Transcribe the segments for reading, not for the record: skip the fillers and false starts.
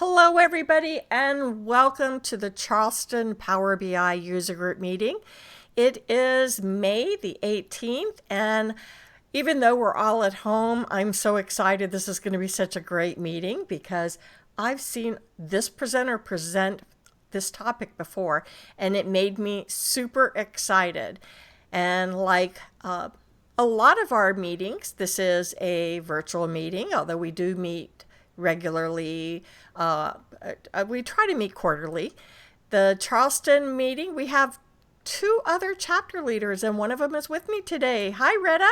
Hello, everybody, and welcome to the Charleston Power BI User Group meeting. It is May the 18th, and even though we're all at home, I'm so excited. This is going to be such a great meeting because I've seen this presenter present this topic before, and it made me super excited. And a lot of our meetings, this is a virtual meeting, although we do meet regularly. We try to meet quarterly. The Charleston meeting, we have two other chapter leaders, and one of them is with me today. Hi, Retta.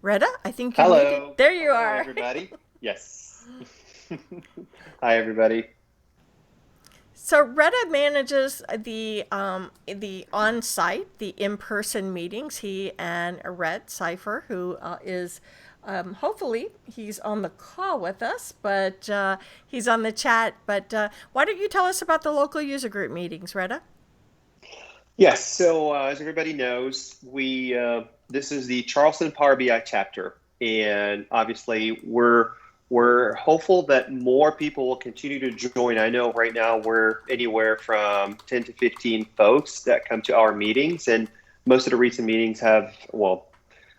Retta, I think you're muted. Hello. There you Hello, are. everybody. Yes. Hi, everybody. So Retta manages the on-site, the in-person meetings. He and Red Cipher, who is hopefully he's on the call with us, but he's on the chat. But why don't you tell us about the local user group meetings, Retta? Yes. So, as everybody knows, we this is the Charleston Power BI chapter, and obviously we're hopeful that more people will continue to join. I know right now we're anywhere from 10 to 15 folks that come to our meetings, and most of the recent meetings have, well,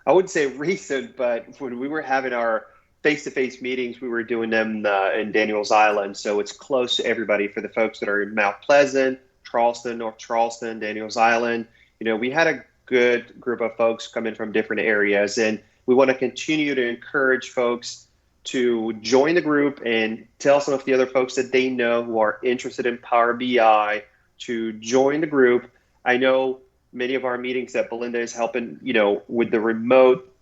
I wouldn't say recent, but when we were having our face-to-face meetings, we were doing them in Daniels Island. So it's close to everybody for the folks that are in Mount Pleasant, Charleston, North Charleston, Daniels Island. We had a good group of folks come in from different areas, and we want to continue to encourage folks to join the group and tell some of the other folks that they know who are interested in Power BI to join the group. I know many of our meetings that Belinda is helping, with the remote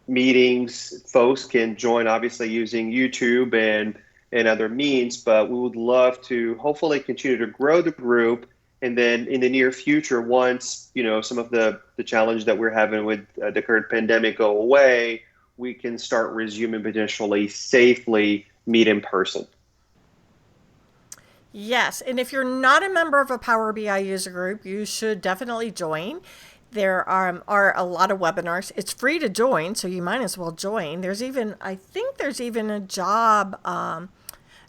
meetings, folks can join obviously using YouTube and other means, but we would love to hopefully continue to grow the group. And then in the near future, once, some of the challenge that we're having with the current pandemic go away, we can start resuming potentially safely meet in person. Yes, and if you're not a member of a Power BI user group, you should definitely join. There are a lot of webinars. It's free to join, so you might as well join. I think there's even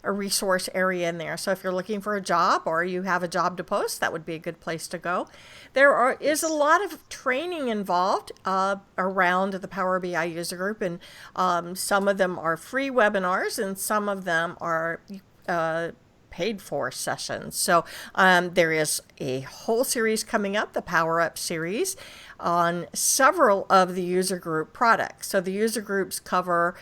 a resource area in there. So if you're looking for a job or you have a job to post, that would be a good place to go. Is a lot of training involved around the Power BI user group, and some of them are free webinars, and some of them are paid for sessions. So there is a whole series coming up, the Power Up series, on several of the user group products. So the user groups cover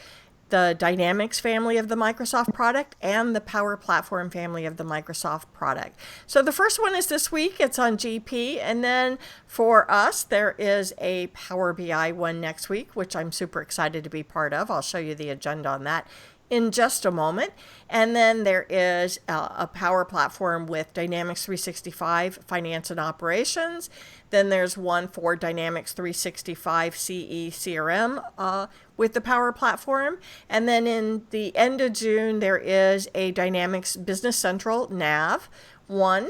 the Dynamics family of the Microsoft product and the Power Platform family of the Microsoft product. So the first one is this week. It's on GP. And then for us, there is a Power BI one next week, which I'm super excited to be part of. I'll show you the agenda on that in just a moment. And then there is a Power Platform with Dynamics 365 Finance and Operations. Then there's one for Dynamics 365 CE CRM with the Power Platform. And then in the end of June, there is a Dynamics Business Central NAV one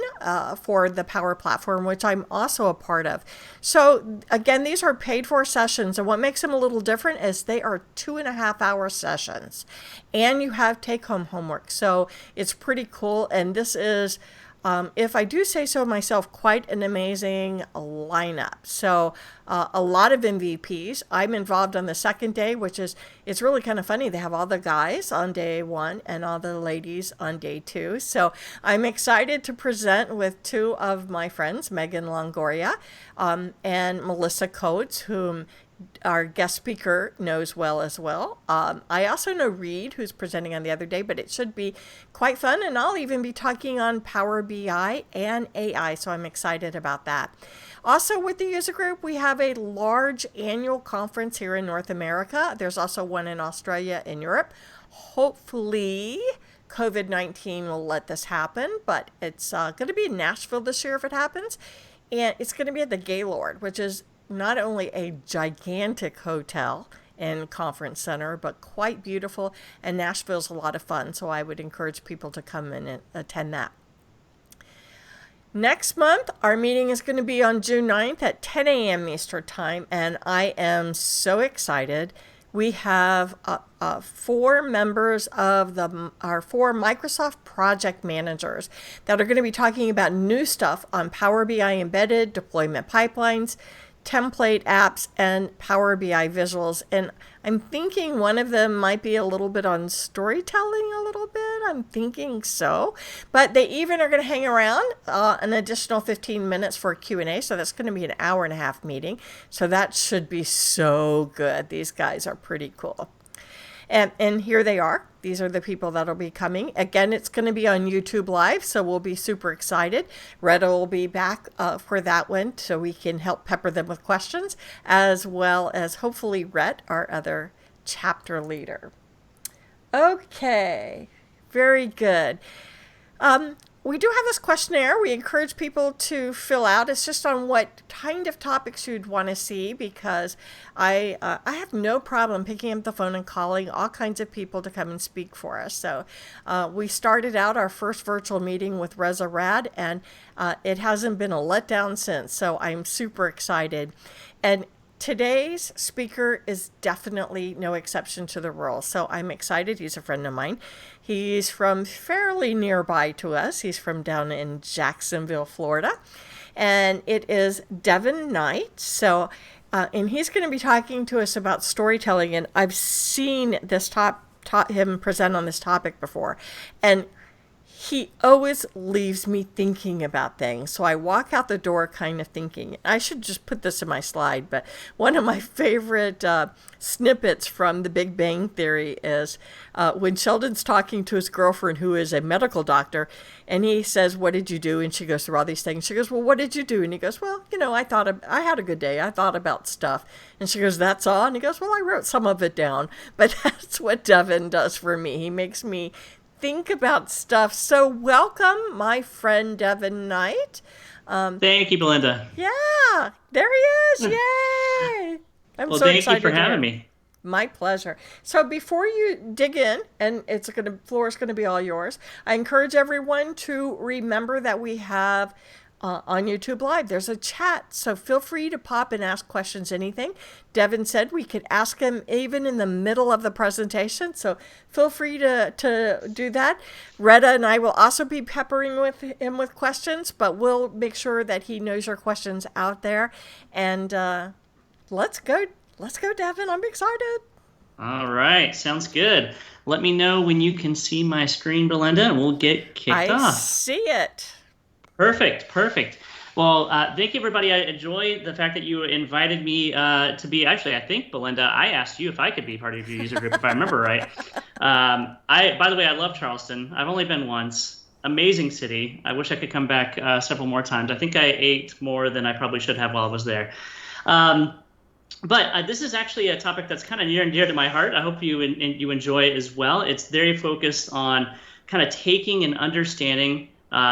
for the Power Platform, which I'm also a part of. So again, these are paid for sessions, and what makes them a little different is they are 2.5 hour sessions, and you have take home homework. So it's pretty cool, and this is if I do say so myself, quite an amazing lineup. So a lot of MVPs. I'm involved on the second day, it's really kind of funny. They have all the guys on day one and all the ladies on day two. So I'm excited to present with two of my friends, Megan Longoria and Melissa Coates, whom our guest speaker knows well as well. I also know Reed, who's presenting on the other day, but it should be quite fun. And I'll even be talking on Power BI and AI, so I'm excited about that. Also, with the user group, we have a large annual conference here in North America. There's also one in Australia and Europe. Hopefully, COVID-19 will let this happen, but it's going to be in Nashville this year if it happens. And it's going to be at the Gaylord, which is not only a gigantic hotel and conference center, but quite beautiful. And Nashville's a lot of fun, so I would encourage people to come in and attend that. Next month, our meeting is going to be on June 9th at 10 a.m. Eastern Time, and I am so excited we have 4 members of our 4 Microsoft project managers that are going to be talking about new stuff on Power BI embedded, deployment pipelines, template apps, and Power BI visuals. And I'm thinking one of them might be a little bit on storytelling a little bit. I'm thinking so. But they even are going to hang around an additional 15 minutes for a Q&A. So that's going to be an hour and a half meeting. So that should be so good. These guys are pretty cool. And here they are. These are the people that'll be coming. Again, it's going to be on YouTube Live, so we'll be super excited. Retta will be back for that one, so we can help pepper them with questions, as well as hopefully Rhett, our other chapter leader. Okay, very good. We do have this questionnaire we encourage people to fill out. It's just on what kind of topics you'd want to see, because I have no problem picking up the phone and calling all kinds of people to come and speak for us. So we started out our first virtual meeting with Reza Rad, and it hasn't been a letdown since. So I'm super excited. And today's speaker is definitely no exception to the rule, so I'm excited. He's a friend of mine. He's from fairly nearby to us. He's from down in Jacksonville, Florida, and it is Devin Knight. So, and he's going to be talking to us about storytelling, and I've seen this him present on this topic before, and he always leaves me thinking about things. So I walk out the door kind of thinking, I should just put this in my slide, but one of my favorite snippets from The Big Bang Theory is when Sheldon's talking to his girlfriend, who is a medical doctor, and he says, "What did you do?" And she goes through all these things. She goes, "Well, what did you do?" And he goes, "Well, I had a good day. I thought about stuff." And she goes, "That's all?" And he goes, "Well, I wrote some of it down." But that's what Devin does for me. He makes me think about stuff. So welcome, my friend Devin Knight. Thank you, Belinda. Yeah, there he is. Yay! I'm so thank excited you for having me. My pleasure. So before you dig in, and floor is going to be all yours, I encourage everyone to remember that we have on YouTube Live, there's a chat, so feel free to pop and ask questions, anything. Devin said we could ask him even in the middle of the presentation, so feel free to do that. Retta and I will also be peppering him with questions, but we'll make sure that he knows your questions out there. And let's go, Devin. I'm excited. All right, sounds good. Let me know when you can see my screen, Belinda, and we'll get kicked off. I see it. Perfect. Well, thank you, everybody. I enjoy the fact that you invited me to be. Actually, I think, Belinda, I asked you if I could be part of your user group, if I remember right. By the way, I love Charleston. I've only been once. Amazing city. I wish I could come back several more times. I think I ate more than I probably should have while I was there. But this is actually a topic that's kind of near and dear to my heart. I hope you enjoy it as well. It's very focused on kind of taking and understanding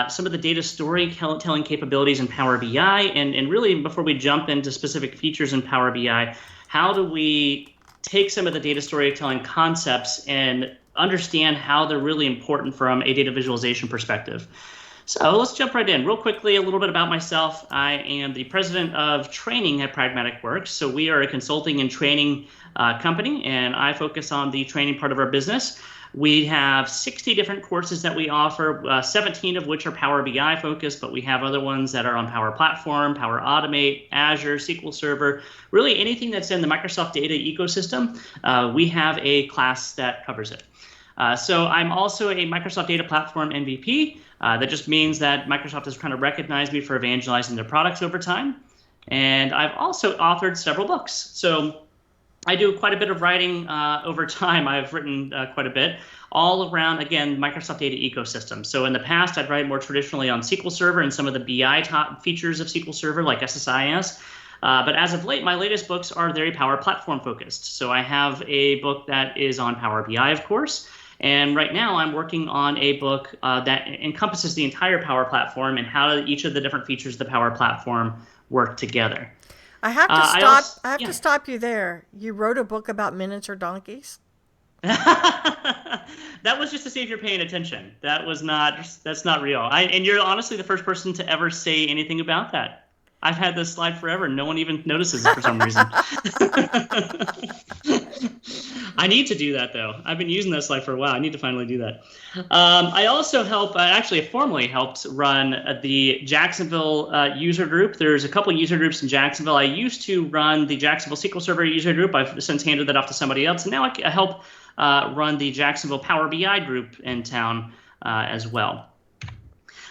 some of the data storytelling capabilities in Power BI, and really before we jump into specific features in Power BI, how do we take some of the data storytelling concepts and understand how they're really important from a data visualization perspective. So let's jump right in. Real quickly, a little bit about myself. I am the president of training at Pragmatic Works. So we are a consulting and training company, and I focus on the training part of our business. We have 60 different courses that we offer, 17 of which are Power BI focused, but we have other ones that are on Power Platform, Power Automate, Azure, SQL Server, really anything that's in the Microsoft data ecosystem. We have a class that covers it. So I'm also a Microsoft Data Platform MVP. That just means that Microsoft has kind of recognized me for evangelizing their products over time. And I've also authored several books. So I do quite a bit of writing over time. I've written quite a bit all around, again, Microsoft data ecosystem. So in the past, I'd write more traditionally on SQL Server and some of the BI top features of SQL Server like SSIS. But as of late, my latest books are very Power Platform focused. So I have a book that is on Power BI, of course. And right now I'm working on a book that encompasses the entire Power Platform and how each of the different features of the Power Platform work together. I have to stop you there. You wrote a book about miniature donkeys? That was just to see if you're paying attention. That's not real. And you're honestly the first person to ever say anything about that. I've had this slide forever. No one even notices it for some reason. I need to do that, though. I've been using that slide for a while. I need to finally do that. I also actually formally helped run the Jacksonville user group. There's a couple user groups in Jacksonville. I used to run the Jacksonville SQL Server user group. I've since handed that off to somebody else. And now I help run the Jacksonville Power BI group in town as well.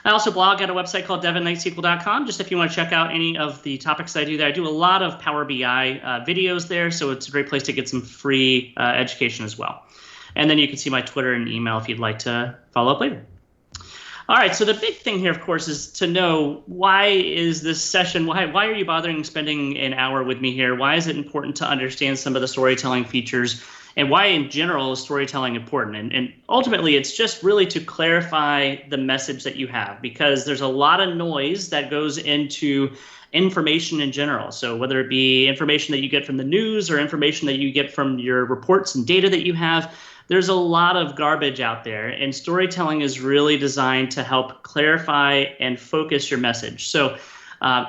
I also blog at a website called devinknightsequel.com, just if you want to check out any of the topics that I do there. I do a lot of Power BI videos there, so it's a great place to get some free education as well. And then you can see my Twitter and email if you'd like to follow up later. All right, so the big thing here, of course, is to know why is this session, why are you bothering spending an hour with me here? Why is it important to understand some of the storytelling features? And why, in general, is storytelling important? And ultimately, it's just really to clarify the message that you have, because there's a lot of noise that goes into information in general. So whether it be information that you get from the news or information that you get from your reports and data that you have, there's a lot of garbage out there. And storytelling is really designed to help clarify and focus your message. So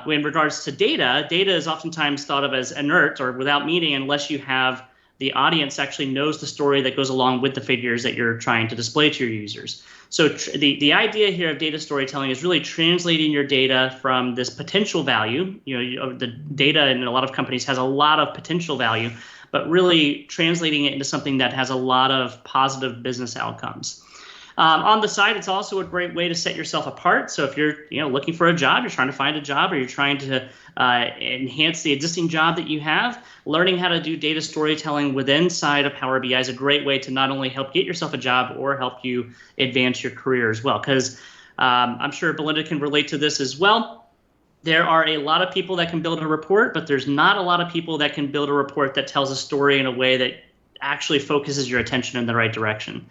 in regards to data is oftentimes thought of as inert or without meaning unless you have the audience actually knows the story that goes along with the figures that you're trying to display to your users. So the idea here of data storytelling is really translating your data from this potential value. The data in a lot of companies has a lot of potential value, but really translating it into something that has a lot of positive business outcomes. On the side, it's also a great way to set yourself apart. So if you're looking for a job, you're trying to find a job, or you're trying to enhance the existing job that you have, learning how to do data storytelling within side of Power BI is a great way to not only help get yourself a job or help you advance your career as well. Because I'm sure Belinda can relate to this as well. There are a lot of people that can build a report, but there's not a lot of people that can build a report that tells a story in a way that actually focuses your attention in the right direction.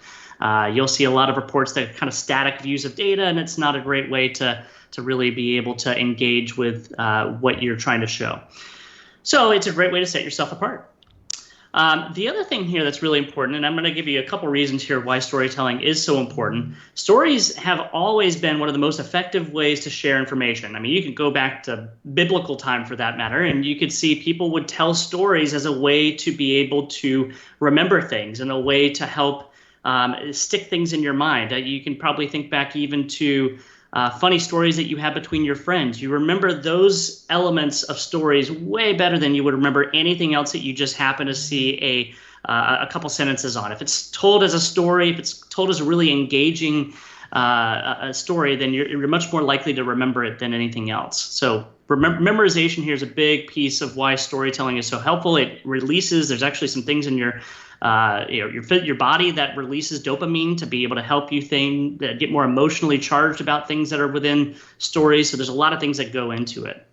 You'll see a lot of reports that are kind of static views of data, and it's not a great way to really be able to engage with what you're trying to show. So it's a great way to set yourself apart. The other thing here that's really important, and I'm going to give you a couple reasons here why storytelling is so important. Stories have always been one of the most effective ways to share information. I mean, you can go back to biblical time for that matter, and you could see people would tell stories as a way to be able to remember things and a way to help stick things in your mind. You can probably think back even to funny stories that you have between your friends. You remember those elements of stories way better than you would remember anything else that you just happen to see a couple sentences on. If it's told as a story, if it's told as a really engaging a story, then you're much more likely to remember it than anything else. So memorization here is a big piece of why storytelling is so helpful. It releases, there's actually some things in your body that releases dopamine to be able to help you get more emotionally charged about things that are within stories. So there's a lot of things that go into it.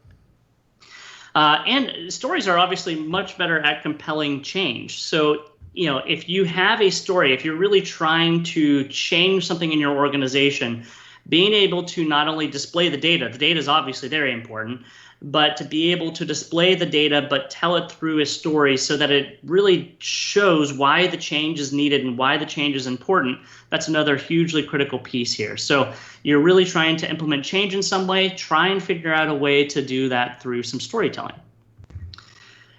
And stories are obviously much better at compelling change. So, if you have a story, if you're really trying to change something in your organization, being able to not only display the data is obviously very important, but to be able to display the data but tell it through a story so that it really shows why the change is needed and why the change is important, that's another hugely critical piece here. So you're really trying to implement change in some way, try and figure out a way to do that through some storytelling.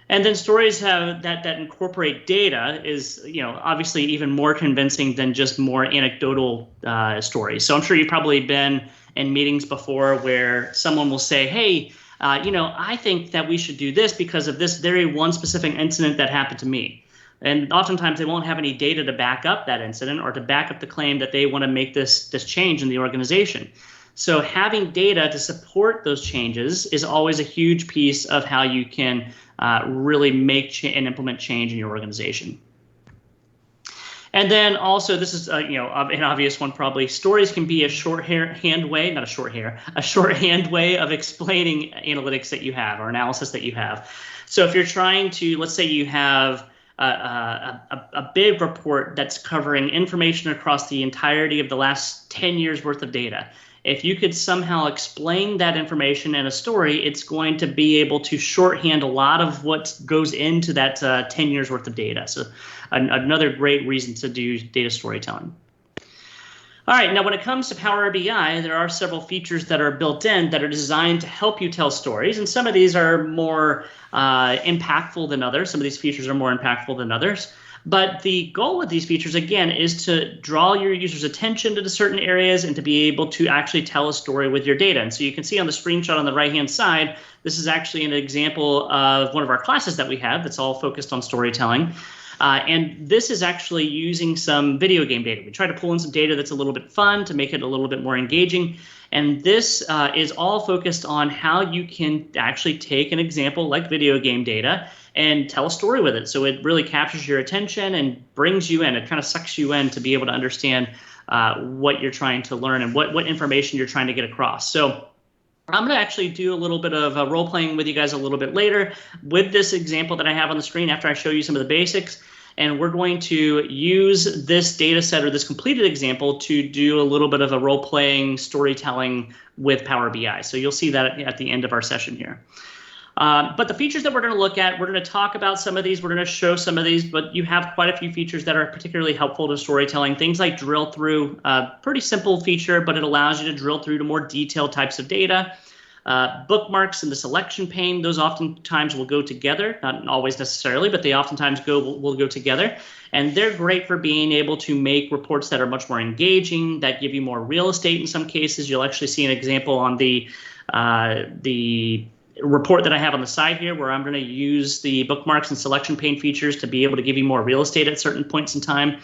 And then stories that incorporate data is, obviously even more convincing than just more anecdotal stories. So I'm sure you've probably been in meetings before where someone will say, hey, I think that we should do this because of this very one specific incident that happened to me. And oftentimes they won't have any data to back up that incident or to back up the claim that they want to make this change in the organization. So having data to support those changes is always a huge piece of how you can really make and implement change in your organization. And then also, this is an obvious one probably. Stories can be a shorthand way of explaining analytics that you have or analysis that you have. So if you're trying to, let's say you have a big report that's covering information across the entirety of the last 10 years worth of data. If you could somehow explain that information in a story, it's going to be able to shorthand a lot of what goes into that 10 years worth of data. So another great reason to do data storytelling. All right, now when it comes to Power BI, there are several features that are built in that are designed to help you tell stories. And some of these are more impactful than others. Some of these features are more impactful than others. But the goal with these features, again, is to draw your user's attention to certain areas and to be able to actually tell a story with your data. And so you can see on the screenshot on the right-hand side, this is actually an example of one of our classes that we have that's all focused on storytelling. And this is actually using some video game data. We try to pull in some data that's a little bit fun to make it a little bit more engaging. And this is all focused on how you can actually take an example like video game data and tell a story with it. So it really captures your attention and brings you in. It kind of sucks you in to be able to understand what you're trying to learn and what information you're trying to get across. So I'm going to actually do a little bit of role playing with you guys a little bit later with this example that I have on the screen after I show you some of the basics. And we're going to use this data set or this completed example to do a little bit of a role playing storytelling with Power BI. So you'll see that at the end of our session here. But the features that we're going to look at, we're going to talk about some of these, we're going to show some of these, but you have quite a few features that are particularly helpful to storytelling. Things like drill through, pretty simple feature, but it allows you to drill through to more detailed types of data. Bookmarks in the selection pane, those oftentimes will go together, not always necessarily, but they oftentimes will go together. And they're great for being able to make reports that are much more engaging, that give you more real estate in some cases. You'll actually see an example on the report that I have on the side here where I'm going to use the bookmarks and selection pane features to be able to give you more real estate at certain points in time.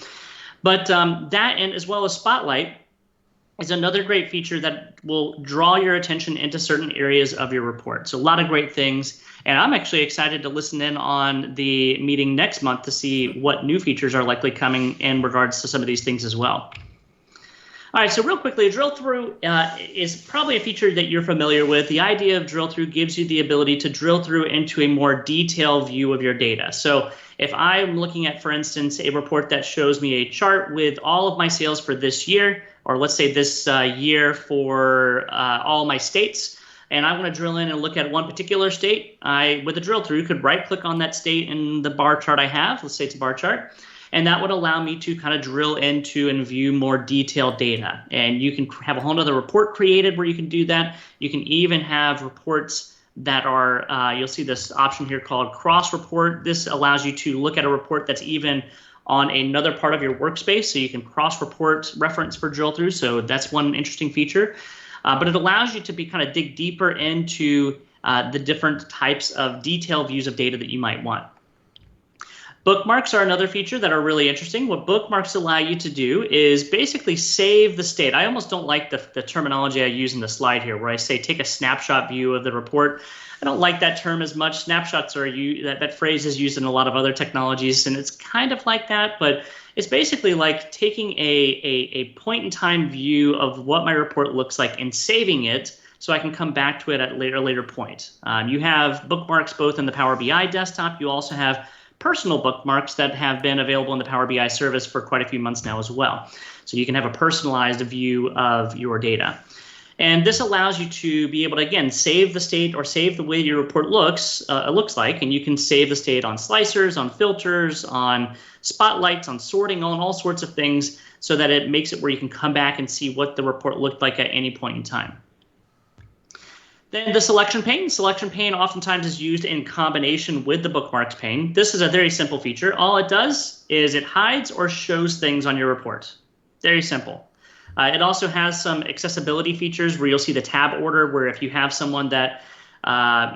But that, and as well as Spotlight, is another great feature that will draw your attention into certain areas of your report. So a lot of great things. And I'm actually excited to listen in on the meeting next month to see what new features are likely coming in regards to some of these things as well. All right, so real quickly, drill through is probably a feature that you're familiar with. The idea of drill through gives you the ability to drill through into a more detailed view of your data. So if I'm looking at, for instance, a report that shows me a chart with all of my sales for this year, or let's say this year for all my states, and I want to drill in and look at one particular state, I, with a drill through, could right-click on that state in the bar chart I have. Let's say it's a bar chart. And that would allow me to kind of drill into and view more detailed data. And you can have a whole other report created where you can do that. You can even have reports that are, you'll see this option here called cross report. This allows you to look at a report that's even on another part of your workspace. So you can cross report reference for drill through. So that's one interesting feature. But it allows you to be kind of dig deeper into the different types of detailed views of data that you might want. Bookmarks are another feature that are really interesting. What bookmarks allow you to do is basically save the state. I almost don't like the terminology I use in the slide here where I say take a snapshot view of the report. I don't like that term as much. Snapshots are that phrase is used in a lot of other technologies, and it's kind of like that, but it's basically like taking a point in time view of what my report looks like and saving it so I can come back to it at a later point. You have bookmarks both in the Power BI desktop. You also have personal bookmarks that have been available in the Power BI service for quite a few months now as well. So you can have a personalized view of your data. And this allows you to be able to, again, save the state or save the way your report looks like, and you can save the state on slicers, on filters, on spotlights, on sorting, on all sorts of things so that it makes it where you can come back and see what the report looked like at any point in time. Then the selection pane. Selection pane oftentimes is used in combination with the bookmarks pane. This is a very simple feature. All it does is it hides or shows things on your report. Very simple. It also has some accessibility features where you'll see the tab order, where if you have someone that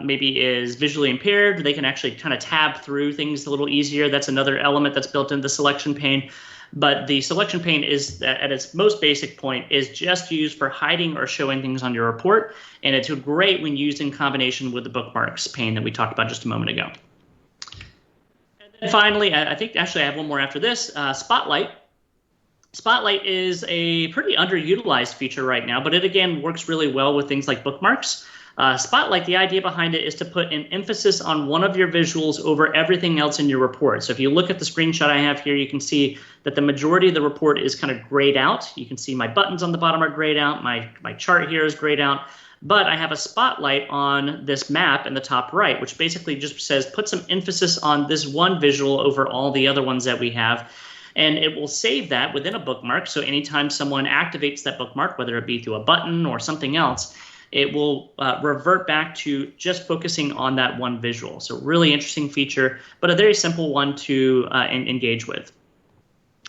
maybe is visually impaired, they can actually kind of tab through things a little easier. That's another element that's built into the selection pane. But the selection pane is, at its most basic point, is just used for hiding or showing things on your report. And it's great when used in combination with the bookmarks pane that we talked about just a moment ago. And then finally, I think actually I have one more after this, Spotlight. Spotlight is a pretty underutilized feature right now, but it again works really well with things like bookmarks. Spotlight, the idea behind it is to put an emphasis on one of your visuals over everything else in your report. So if you look at the screenshot I have here, you can see that the majority of the report is kind of grayed out. You can see my buttons on the bottom are grayed out. My chart here is grayed out. But I have a spotlight on this map in the top right, which basically just says put some emphasis on this one visual over all the other ones that we have. And it will save that within a bookmark. So anytime someone activates that bookmark, whether it be through a button or something else, it will revert back to just focusing on that one visual. So really interesting feature, but a very simple one to engage with.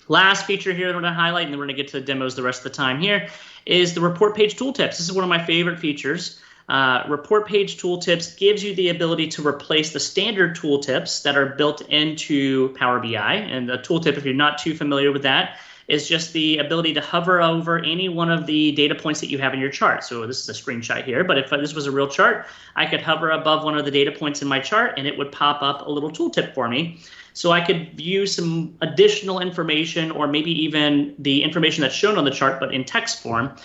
Last feature here that we're going to highlight, and then we're going to get to the demos the rest of the time here, is the report page tooltips. This is one of my favorite features. Report page tooltips gives you the ability to replace the standard tooltips that are built into Power BI. And the tooltip, if you're not too familiar with that, is just the ability to hover over any one of the data points that you have in your chart. So this is a screenshot here, but if this was a real chart, I could hover above one of the data points in my chart and it would pop up a little tooltip for me. So I could view some additional information, or maybe even the information that's shown on the chart, but in text form,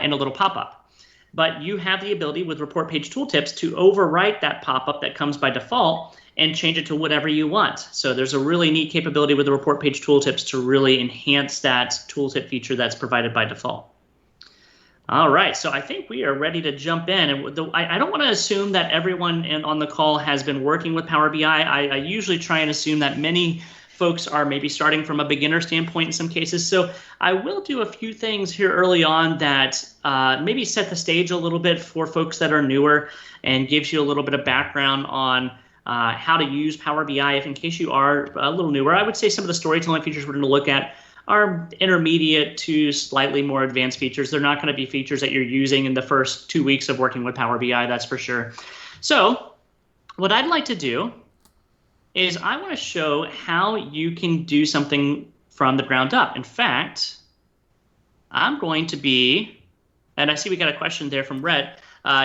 in a little pop-up. But you have the ability with report page tooltips to overwrite that pop-up that comes by default and change it to whatever you want. So there's a really neat capability with the report page tooltips to really enhance that tooltip feature that's provided by default. All right, so I think we are ready to jump in. And I don't want to assume that everyone on the call has been working with Power BI. I usually try and assume that many folks are maybe starting from a beginner standpoint in some cases. So I will do a few things here early on that maybe set the stage a little bit for folks that are newer and gives you a little bit of background on how to use Power BI if in case you are a little newer. I would say some of the storytelling features we're going to look at are intermediate to slightly more advanced features. They're not going to be features that you're using in the first 2 weeks of working with Power BI, that's for sure. So what I'd like to do is I want to show how you can do something from the ground up. In fact, I'm going to be, and I see we got a question there from Rhett.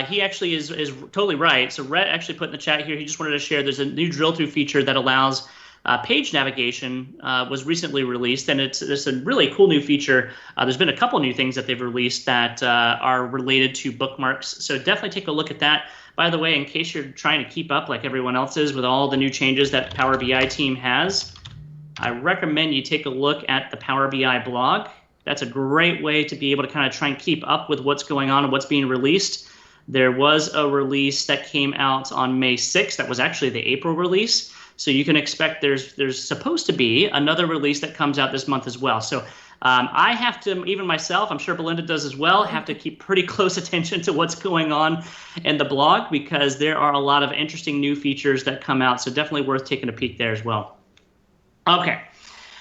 He actually is totally right. So Rhett actually put in the chat here, he just wanted to share there's a new drill through feature that allows page navigation, was recently released, and it's a really cool new feature. There's been a couple new things that they've released that are related to bookmarks, so definitely take a look at that. By the way, in case you're trying to keep up like everyone else is with all the new changes that Power BI team has, I recommend you take a look at the Power BI blog. That's a great way to be able to kind of try and keep up with what's going on and what's being released. There was a release that came out on May 6th. That was actually the April release. So you can expect there's supposed to be another release that comes out this month as well. So I have to, even myself, I'm sure Belinda does as well, have to keep pretty close attention to what's going on in the blog because there are a lot of interesting new features that come out. So definitely worth taking a peek there as well. Okay.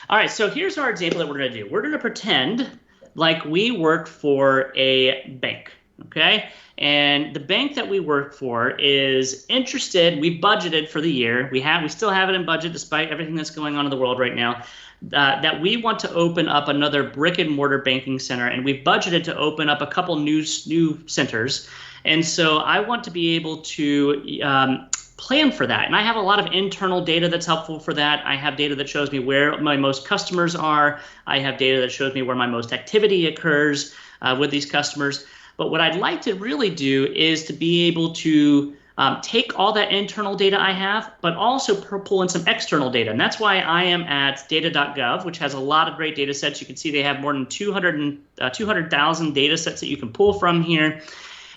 All right. So here's our example that we're going to do. We're going to pretend like we work for a bank. Okay. And the bank that we work for is interested. We budgeted for the year. We still have it in budget despite everything that's going on in the world right now. That we want to open up another brick and mortar banking center, and we've budgeted to open up a couple new centers. And so I want to be able to plan for that. And I have a lot of internal data that's helpful for that. I have data that shows me where my most customers are. I have data that shows me where my most activity occurs with these customers. But what I'd like to really do is to be able to take all that internal data I have, but also pull in some external data. And that's why I am at data.gov, which has a lot of great data sets. You can see they have more than 200,000 data sets that you can pull from here.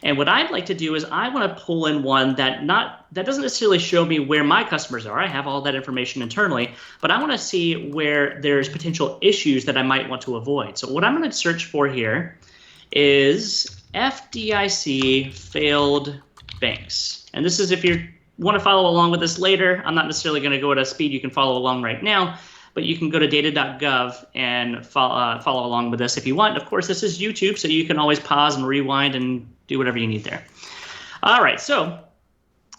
And what I'd like to do is I want to pull in one that doesn't necessarily show me where my customers are. I have all that information internally, but I want to see where there's potential issues that I might want to avoid. So what I'm going to search for here is FDIC failed banks. And this is if you want to follow along with this later. I'm not necessarily going to go at a speed you can follow along right now, but you can go to data.gov and follow along with this if you want. Of course, this is YouTube, so you can always pause and rewind and do whatever you need there. All right, so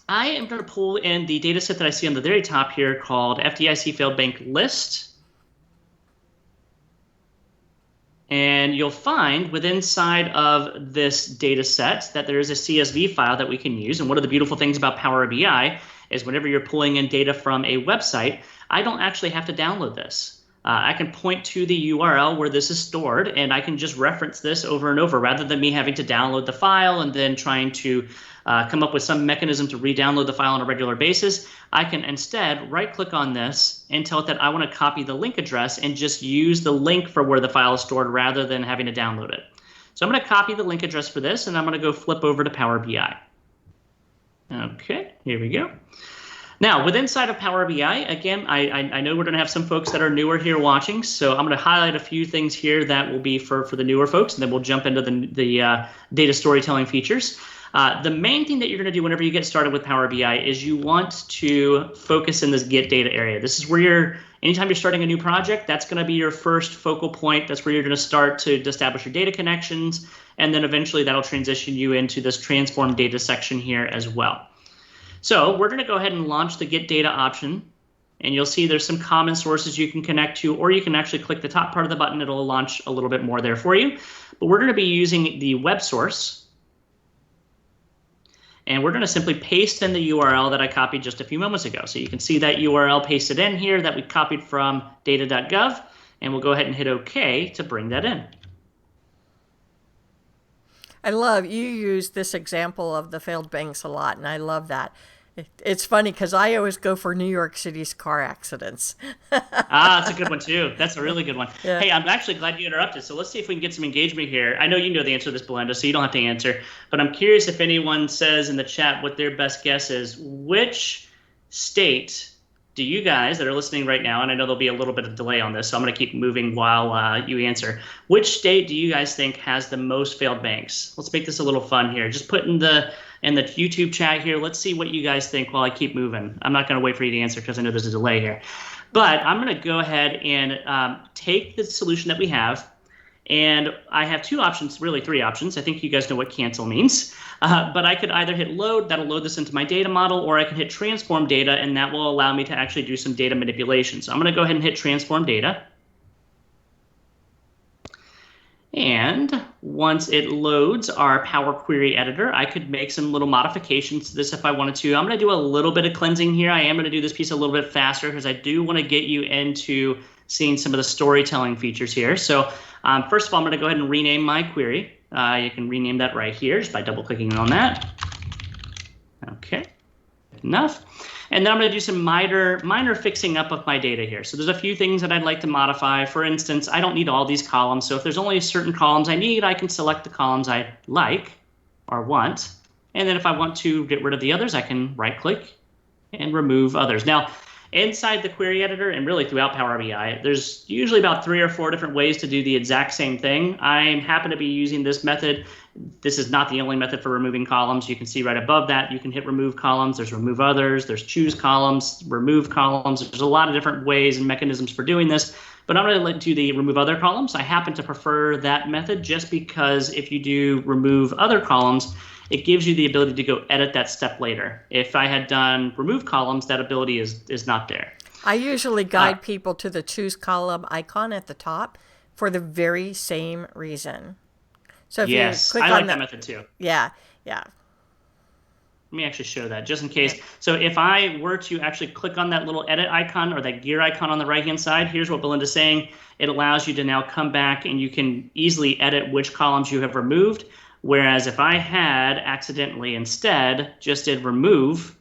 I am going to pull in the data set that I see on the very top here called FDIC failed bank list. And you'll find within inside of this data set that there is a CSV file that we can use. And one of the beautiful things about Power BI is whenever you're pulling in data from a website, I don't actually have to download this. I can point to the URL where this is stored, and I can just reference this over and over rather than me having to download the file and then trying to come up with some mechanism to re-download the file on a regular basis. I can instead right-click on this and tell it that I want to copy the link address and just use the link for where the file is stored rather than having to download it. So I'm going to copy the link address for this, and I'm going to go flip over to Power BI. Okay, here we go. Now, with inside of Power BI, again, I know we're going to have some folks that are newer here watching, so I'm going to highlight a few things here that will be for the newer folks, and then we'll jump into the data storytelling features. The main thing that you're going to do whenever you get started with Power BI is you want to focus in this Get Data area. This is where anytime you're starting a new project, that's going to be your first focal point. That's where you're going to start to establish your data connections, and then eventually that'll transition you into this transform data section here as well. So we're going to go ahead and launch the Get Data option, and you'll see there's some common sources you can connect to, or you can actually click the top part of the button. It'll launch a little bit more there for you. But we're going to be using the web source, and we're going to simply paste in the URL that I copied just a few moments ago. So you can see that URL pasted in here that we copied from data.gov, and we'll go ahead and hit OK to bring that in. I love, you use this example of the failed banks a lot, and I love that. It's funny because I always go for New York City's car accidents. That's a good one too. That's a really good one. Yeah. Hey, I'm actually glad you interrupted. So let's see if we can get some engagement here. I know you know the answer to this, Belinda, so you don't have to answer. But I'm curious if anyone says in the chat what their best guess is. Which state do you guys that are listening right now, and I know there'll be a little bit of delay on this, so I'm going to keep moving while you answer. Which state do you guys think has the most failed banks? Let's make this a little fun here. Just put in the YouTube chat here. Let's see what you guys think while I keep moving. I'm not going to wait for you to answer because I know there's a delay here. But I'm going to go ahead and take the solution that we have. And I have two options, really three options. I think you guys know what cancel means. But I could either hit load, that'll load this into my data model, or I can hit transform data, and that will allow me to actually do some data manipulation. So I'm going to go ahead and hit transform data. And once it loads our Power Query editor, I could make some little modifications to this if I wanted to. I'm going to do a little bit of cleansing here. I am going to do this piece a little bit faster because I do want to get you into seeing some of the storytelling features here. So first of all, I'm going to go ahead and rename my query. You can rename that right here just by double clicking on that. Okay, enough. And then I'm going to do some minor fixing up of my data here. So there's a few things that I'd like to modify. For instance, I don't need all these columns. So if there's only certain columns I need, I can select the columns I like or want. And then if I want to get rid of the others, I can right click and remove others. Now, inside the query editor and really throughout Power BI, there's usually about 3 or 4 different ways to do the exact same thing. I happen to be using this method. This is not the only method for removing columns. You can see right above that, you can hit remove columns. There's remove others. There's choose columns, remove columns. There's a lot of different ways and mechanisms for doing this. But I'm going to do the remove other columns. I happen to prefer that method just because if you do remove other columns, it gives you the ability to go edit that step later. If I had done remove columns, that ability is not there. I usually guide people to the choose column icon at the top for the very same reason. So if you click I on like that method too. Yeah. Let me actually show that just in case. So if I were to actually click on that little edit icon or that gear icon on the right-hand side, here's what Belinda's saying. It allows you to now come back and you can easily edit which columns you have removed. Whereas if I had accidentally instead just did remove,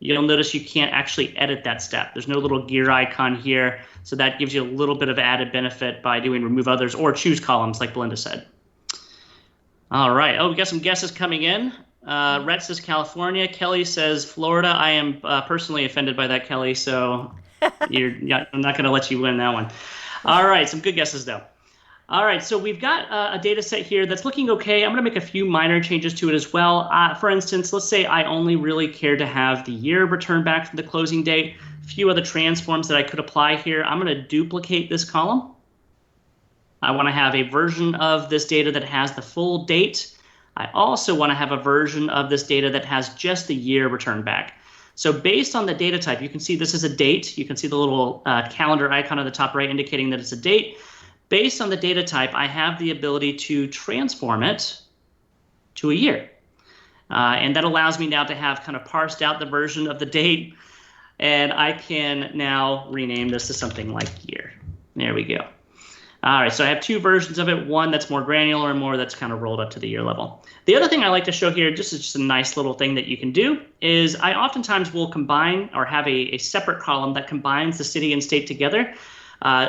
you'll notice you can't actually edit that step. There's no little gear icon here. So that gives you a little bit of added benefit by doing remove others or choose columns like Belinda said. All right. Oh, we got some guesses coming in. Rhett says California. Kelly says Florida. I am personally offended by that, Kelly. So I'm not going to let you win that one. All right. Some good guesses, though. All right. So we've got a data set here that's looking okay. I'm going to make a few minor changes to it as well. For instance, let's say I only really care to have the year returned back from the closing date. A few other transforms that I could apply here. I'm going to duplicate this column. I want to have a version of this data that has the full date. I also want to have a version of this data that has just the year returned back. So based on the data type, you can see this is a date. You can see the little calendar icon at the top right indicating that it's a date. Based on the data type, I have the ability to transform it to a year. And that allows me now to have kind of parsed out the version of the date. And I can now rename this to something like year. There we go. All right, so I have two versions of it, one that's more granular and more that's kind of rolled up to the year level. The other thing I like to show here, just a nice little thing that you can do, is I oftentimes will combine or have a separate column that combines the city and state together.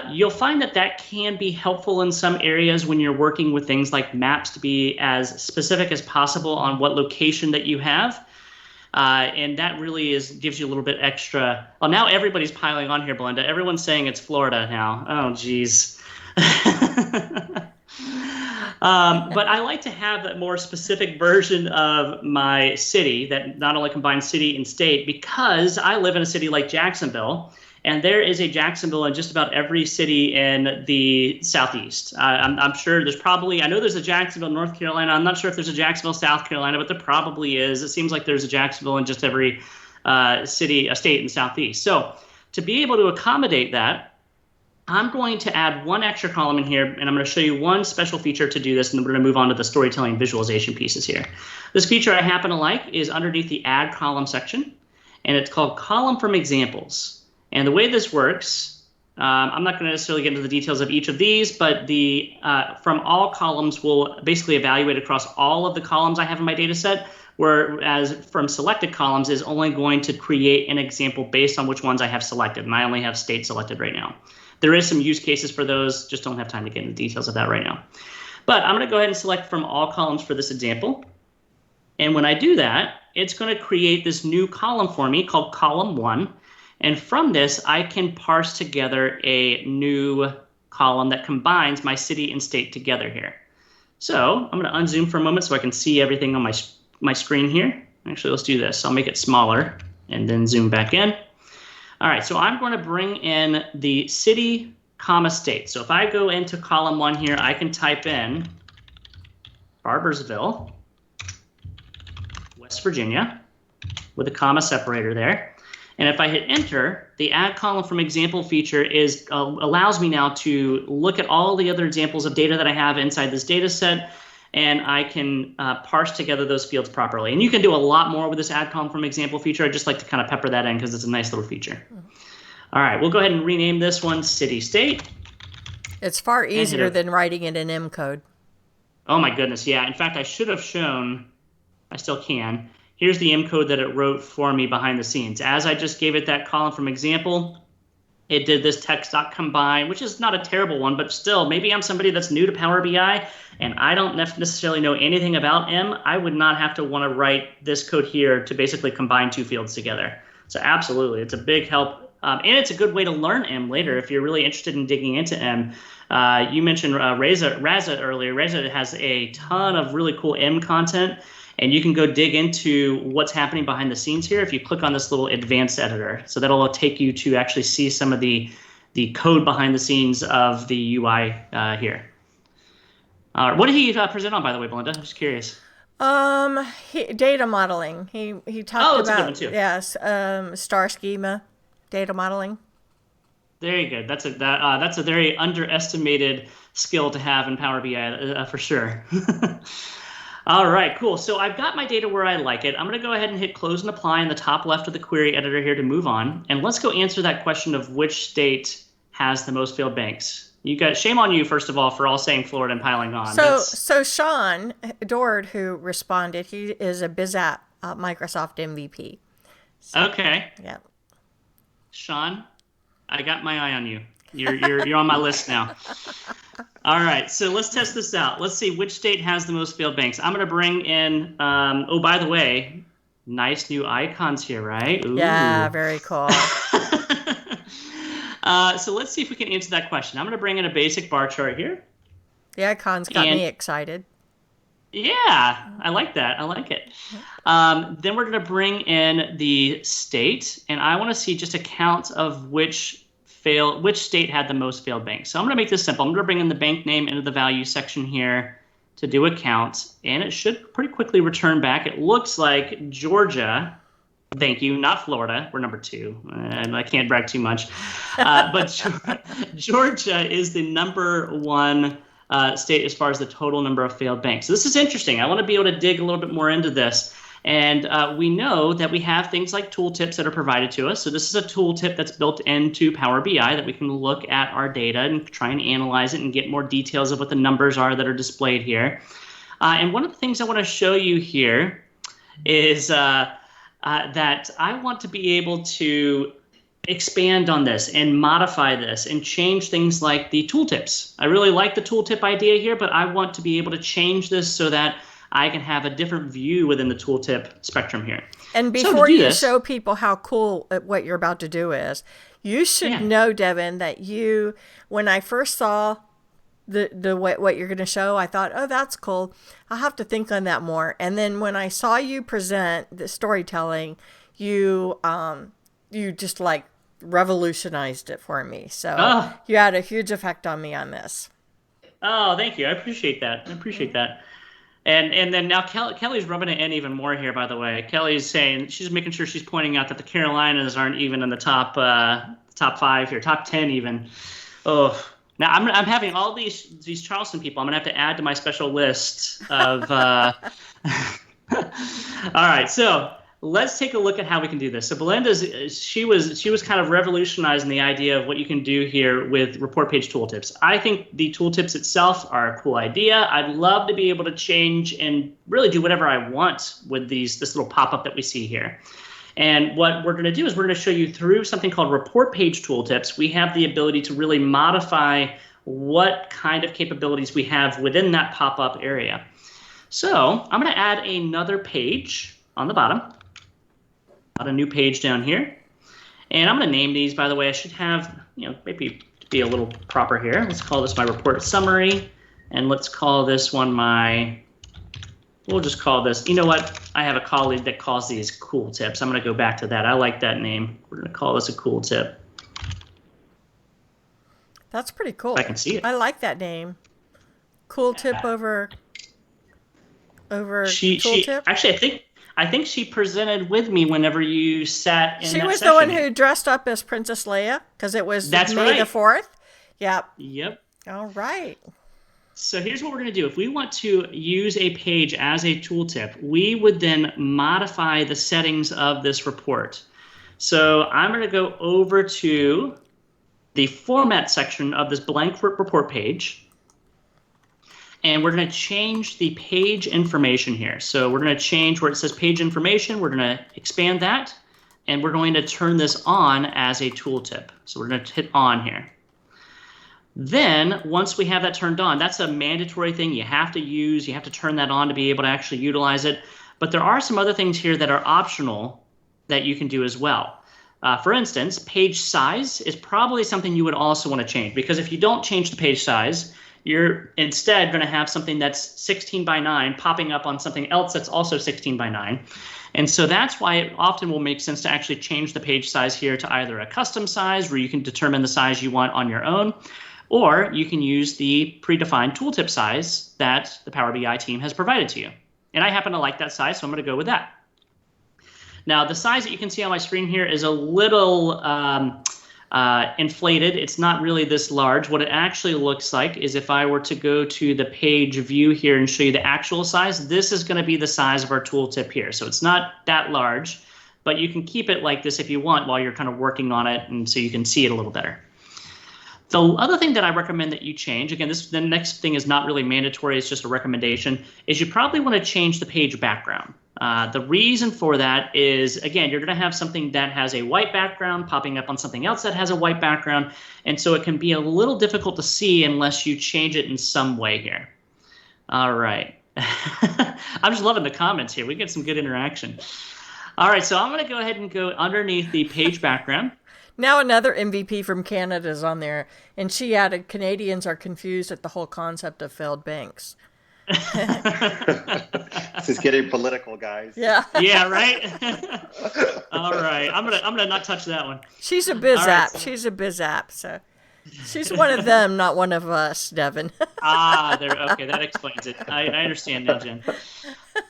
You'll find that that can be helpful in some areas when you're working with things like maps to be as specific as possible on what location that you have. And that really gives you a little bit extra. Well, now everybody's piling on here, Belinda. Everyone's saying it's Florida now. Oh, geez. But I like to have that more specific version of my city that not only combines city and state, because I live in a city like Jacksonville, and there is a Jacksonville in just about every city in the Southeast. I'm sure there's probably, I know there's a Jacksonville, North Carolina. I'm not sure if there's a Jacksonville, South Carolina, but there probably is. It seems like there's a Jacksonville in just every state in the Southeast. So to be able to accommodate that, I'm going to add one extra column in here, and I'm going to show you one special feature to do this, and then we're going to move on to the storytelling visualization pieces here. This feature I happen to like is underneath the Add Column section, and it's called Column from Examples. And the way this works, I'm not going to necessarily get into the details of each of these, but the from all columns will basically evaluate across all of the columns I have in my data set, whereas from selected columns is only going to create an example based on which ones I have selected, and I only have state selected right now. There is some use cases for those, just don't have time to get into the details of that right now. But I'm going to go ahead and select from all columns for this example. And when I do that, it's going to create this new column for me called column 1. And from this, I can parse together a new column that combines my city and state together here. So I'm going to unzoom for a moment so I can see everything on my screen here. Actually, let's do this. I'll make it smaller and then zoom back in. All right, so I'm going to bring in the city, comma, state. So if I go into column 1 here, I can type in Barboursville, West Virginia, with a comma separator there. And if I hit enter, the Add Column from Example feature allows me now to look at all the other examples of data that I have inside this data set, and I can parse together those fields properly. And you can do a lot more with this Add Column from Example feature. I just like to kind of pepper that in because it's a nice little feature. All right, we'll go ahead and rename this one City State. It's far easier than writing it in M code. Oh my goodness, yeah. In fact, I should have shown, I still can. Here's the M code that it wrote for me behind the scenes. As I just gave it that column from example, it did this text.combine, which is not a terrible one, but still, maybe I'm somebody that's new to Power BI and I don't necessarily know anything about M. I would not have to want to write this code here to basically combine two fields together. So absolutely, it's a big help. And it's a good way to learn M later if you're really interested in digging into M. You mentioned Reza earlier. Reza has a ton of really cool M content, and you can go dig into what's happening behind the scenes here if you click on this little advanced editor. So that'll take you to actually see some of the code behind the scenes of the UI here. What did he present on, by the way, Belinda? I'm just curious. Data modeling. He talked that's about, a good one too. Yes, star schema, data modeling. Very good. That's a very underestimated skill to have in Power BI for sure. All right, cool. So I've got my data where I like it. I'm going to go ahead and hit close and apply in the top left of the query editor here to move on. And let's go answer that question of which state has the most field banks. Shame on you, first of all, for all saying Florida and piling on. So Sean Dord, who responded, he is a BizApp Microsoft MVP. So, okay. Yeah. Sean, I got my eye on you. You're on my list now. All right, so let's test this out. Let's see which state has the most field banks. I'm going to bring in, oh, by the way, nice new icons here, right? Ooh. Yeah, very cool. So let's see if we can answer that question. I'm going to bring in a basic bar chart here. The icons got me excited. Yeah, I like that. I like it. Then we're going to bring in the state, and I want to see just a count of which state had the most failed banks. So I'm going to make this simple. I'm going to bring in the bank name into the value section here to do a count, and it should pretty quickly return back. It looks like Georgia, thank you, not Florida. We're number 2. I can't brag too much. But Georgia is the number 1 state as far as the total number of failed banks. So this is interesting. I want to be able to dig a little bit more into this. And we know that we have things like tooltips that are provided to us. So this is a tooltip that's built into Power BI that we can look at our data and try and analyze it and get more details of what the numbers are that are displayed here. And one of the things I want to show you here is that I want to be able to expand on this and modify this and change things like the tooltips. I really like the tooltip idea here, but I want to be able to change this so that I can have a different view within the tooltip spectrum here. And before you show people how cool what you're about to do is, you should know, Devin, that when I first saw the what you're going to show, I thought, oh, that's cool. I'll have to think on that more. And then when I saw you present the storytelling, you just like revolutionized it for me. So you had a huge effect on me on this. Oh, thank you. I appreciate that. And then now Kelly's rubbing it in even more here, by the way. Kelly's saying, she's making sure she's pointing out that the Carolinas aren't even in the top 5 here, top 10 even. Oh, now I'm having all these Charleston people. I'm gonna have to add to my special list of. All right, so let's take a look at how we can do this. So Belinda's she was kind of revolutionizing the idea of what you can do here with report page tooltips. I think the tooltips itself are a cool idea. I'd love to be able to change and really do whatever I want with this little pop-up that we see here. And what we're going to do is we're going to show you through something called report page tooltips. We have the ability to really modify what kind of capabilities we have within that pop-up area. So I'm going to add another page on the bottom. Got a new page down here. And I'm going to name these, by the way. I should have, maybe be a little proper here. Let's call this my report summary. And let's call this one we'll just call this, you know what? I have a colleague that calls these cool tips. I'm going to go back to that. I like that name. We're going to call this a cool tip. That's pretty cool. If I can see it. I like that name. Cool tip over tooltip. Actually, I think she presented with me whenever you sat in She that was session. the one who dressed up as Princess Leia because it was May the 4th. Yep. All right. So here's what we're going to do. If we want to use a page as a tooltip, we would then modify the settings of this report. So I'm going to go over to the format section of this blank report page. And we're going to change the page information here. So we're going to change where it says page information. We're going to expand that. And we're going to turn this on as a tooltip. So we're going to hit on here. Then once we have that turned on, that's a mandatory thing you have to turn that on to be able to actually utilize it. But there are some other things here that are optional that you can do as well. For instance, page size is probably something you would also want to change, because if you don't change the page size, you're instead going to have something that's 16 by 9 popping up on something else that's also 16 by 9. And so that's why it often will make sense to actually change the page size here to either a custom size where you can determine the size you want on your own, or you can use the predefined tooltip size that the Power BI team has provided to you. And I happen to like that size, so I'm going to go with that. Now, the size that you can see on my screen here is a little inflated. It's not really this large. What it actually looks like is if I were to go to the page view here and show you the actual size, this is going to be the size of our tooltip here. So it's not that large, but you can keep it like this if you want while you're kind of working on it, and so you can see it a little better. The other thing that I recommend that you change, again, the next thing is not really mandatory, it's just a recommendation, is you probably want to change the page background. The reason for that is, again, you're going to have something that has a white background popping up on something else that has a white background, and so it can be a little difficult to see unless you change it in some way here. All right. I'm just loving the comments here. We get some good interaction. All right, so I'm going to go ahead and go underneath the page background. Now another MVP from Canada is on there, and she added, Canadians are confused at the whole concept of failed banks. This is getting political, guys. Yeah. Yeah, right? All right. I'm gonna not touch that one. She's a biz app. So she's a biz app, so she's one of them, not one of us, Devin. Okay, that explains it. I understand now, Jen.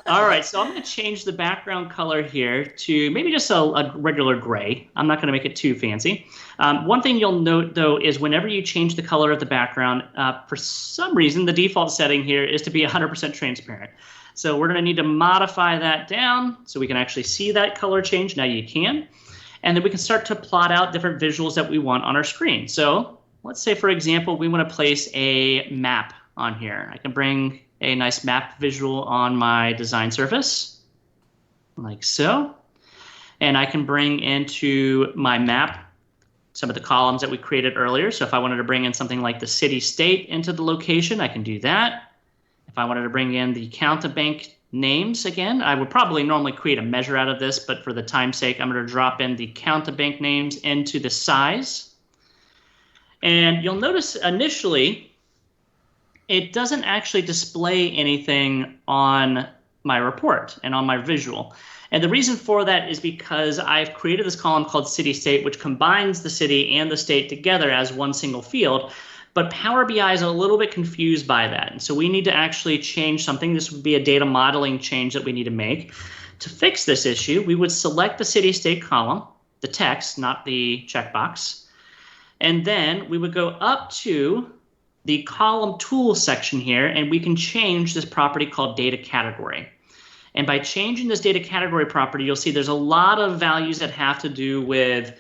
All right, so I'm going to change the background color here to maybe just a regular gray. I'm not going to make it too fancy. One thing you'll note, though, is whenever you change the color of the background, for some reason, the default setting here is to be 100% transparent. So we're going to need to modify that down so we can actually see that color change. Now you can. And then we can start to plot out different visuals that we want on our screen. So let's say, for example, we want to place a map on here. I can bring a nice map visual on my design surface, like so. And I can bring into my map some of the columns that we created earlier. So if I wanted to bring in something like the city-state into the location, I can do that. If If I wanted to bring in the count of bank names again, I would probably normally create a measure out of this, but for the time's sake, I'm going to drop in the count of bank names into the size. And you'll notice initially, it doesn't actually display anything on my report and on my visual. And the reason for that is because I've created this column called city state, which combines the city and the state together as one single field. But Power BI is a little bit confused by that. And so we need to actually change something. This would be a data modeling change that we need to make. To fix this issue, we would select the city state column, the text, not the checkbox. And then we would go up to the column tool section here, and we can change this property called data category. And by changing this data category property, you'll see there's a lot of values that have to do with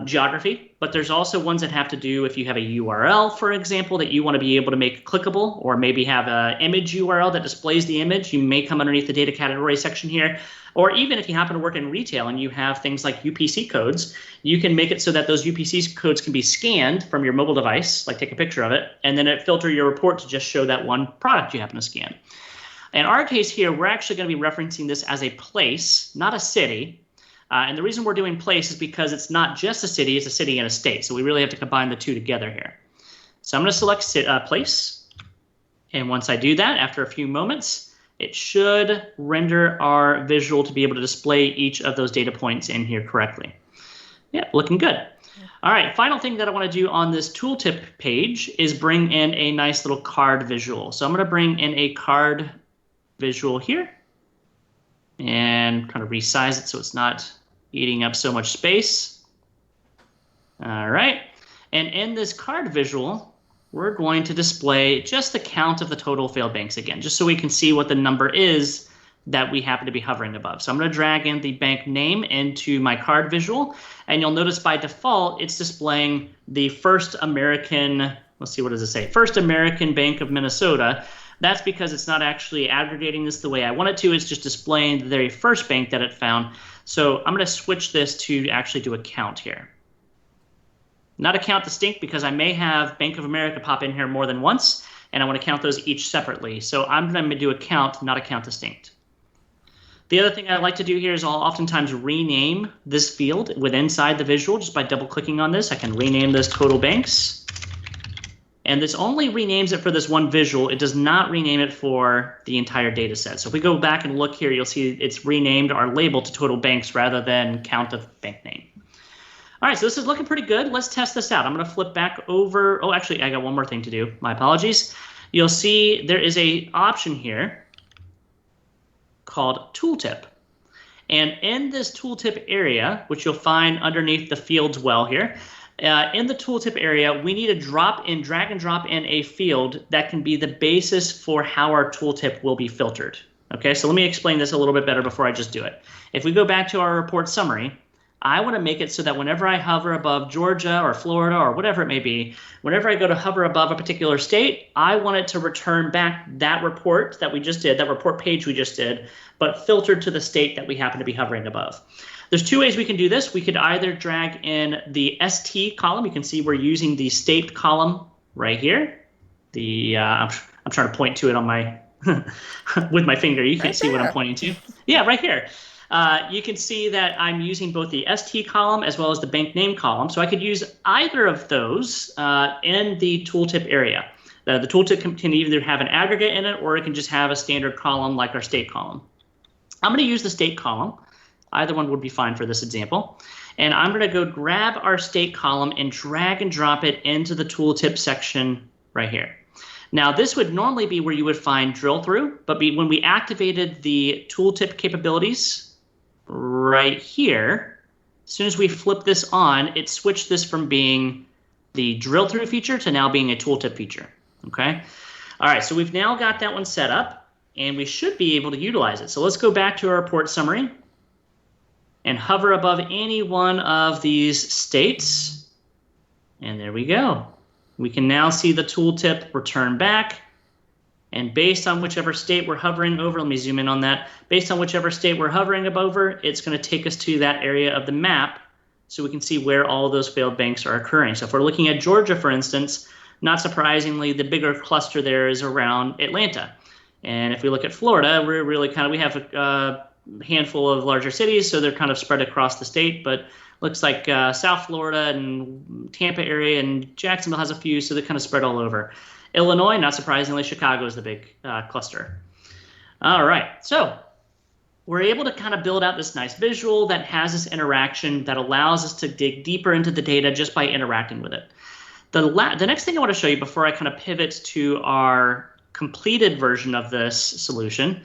geography, but there's also ones that have to do if you have a URL, for example, that you want to be able to make clickable, or maybe have an image URL that displays the image. You may come underneath the data category section here. Or even if you happen to work in retail and you have things like UPC codes, you can make it so that those UPC codes can be scanned from your mobile device, like take a picture of it, and then it filter your report to just show that one product you happen to scan. In our case here, we're actually going to be referencing this as a place, not a city. And the reason we're doing place is because it's not just a city, it's a city and a state. So we really have to combine the two together here. So I'm going to select place. And once I do that, after a few moments, it should render our visual to be able to display each of those data points in here correctly. Yeah, looking good. All right, final thing that I want to do on this tooltip page is bring in a nice little card visual. So I'm going to bring in a card visual here and kind of resize it so it's not eating up so much space. All right, and in this card visual, we're going to display just the count of the total failed banks again, just so we can see what the number is that we happen to be hovering above. So I'm going to drag in the bank name into my card visual, and you'll notice by default it's displaying the First American, let's see, what does it say? First American Bank of Minnesota. That's because it's not actually aggregating this the way I want it to. It's just displaying the very first bank that it found. So I'm going to switch this to actually do a count here. Not a count distinct, because I may have Bank of America pop in here more than once, and I want to count those each separately. So I'm going to do a count, not a count distinct. The other thing I like to do here is I'll oftentimes rename this field inside the visual just by double clicking on this. I can rename this total banks. And this only renames it for this one visual. It does not rename it for the entire data set. So if we go back and look here, you'll see it's renamed our label to total banks rather than count of bank name. All right, so this is looking pretty good. Let's test this out. I'm going to flip back over. Oh, actually, I got one more thing to do. My apologies. You'll see there is an option here called Tooltip. And in this Tooltip area, which you'll find underneath the fields well here, in the tooltip area, we need to drag and drop in a field that can be the basis for how our tooltip will be filtered. Okay, so let me explain this a little bit better before I just do it. If we go back to our report summary, I want to make it so that whenever I hover above Georgia or Florida or whatever it may be, whenever I go to hover above a particular state, I want it to return back that report that we just did, that report page we just did, but filtered to the state that we happen to be hovering above. There's two ways we can do this. We could either drag in the ST column. You can see we're using the state column right here. I'm trying to point to it on my with my finger. You can't see what I'm pointing to. Yeah, right here. You can see that I'm using both the ST column as well as the bank name column. So I could use either of those in the tooltip area. The tooltip can either have an aggregate in it, or it can just have a standard column like our state column. I'm going to use the state column. Either one would be fine for this example. And I'm going to go grab our state column and drag and drop it into the tooltip section right here. Now, this would normally be where you would find drill through, but when we activated the tooltip capabilities right here, as soon as we flip this on, it switched this from being the drill through feature to now being a tooltip feature. Okay. All right. So we've now got that one set up, and we should be able to utilize it. So let's go back to our report summary and hover above any one of these states. And there we go. We can now see the tooltip return back. And based on whichever state we're hovering over, let me zoom in on that. Based on whichever state we're hovering over, it's going to take us to that area of the map so we can see where all of those failed banks are occurring. So if we're looking at Georgia, for instance, Not surprisingly, the bigger cluster there is around Atlanta. And if we look at Florida, we're really we have a handful of larger cities, so they're kind of spread across the state, but looks like South Florida and Tampa area and Jacksonville has a few, so they're kind of spread all over. Illinois, not surprisingly, Chicago is the big cluster. All right, so we're able to kind of build out this nice visual that has this interaction that allows us to dig deeper into the data just by interacting with it. The next thing I want to show you before I kind of pivot to our completed version of this solution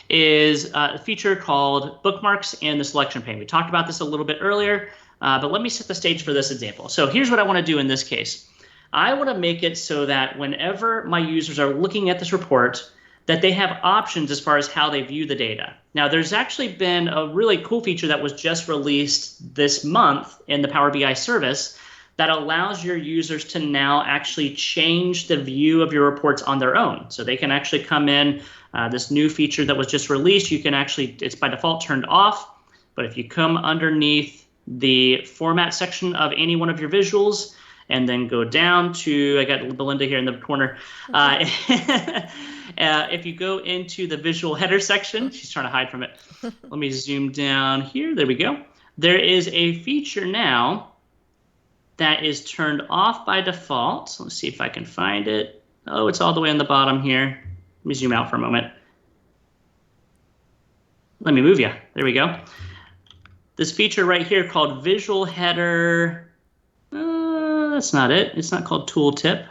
is a feature called bookmarks and the selection pane. We talked about this a little bit earlier, but let me set the stage for this example. So here's what I want to do in this case. I want to make it so that whenever my users are looking at this report, that they have options as far as how they view the data. Now, there's actually been a really cool feature that was just released this month in the Power BI service that allows your users to now actually change the view of your reports on their own. So they can actually come in, this new feature that was just released, you can actually, it's by default turned off, but if you come underneath the format section of any one of your visuals and then go down to, I got Belinda here in the corner. If you go into the visual header section, she's trying to hide from it. Let me zoom down here. There we go. There is a feature now that is turned off by default. So let's see if I can find it. Oh, it's all the way on the bottom here. Let me zoom out for a moment. Let me move you. There we go. This feature right here called visual header. That's not it. It's not called tooltip.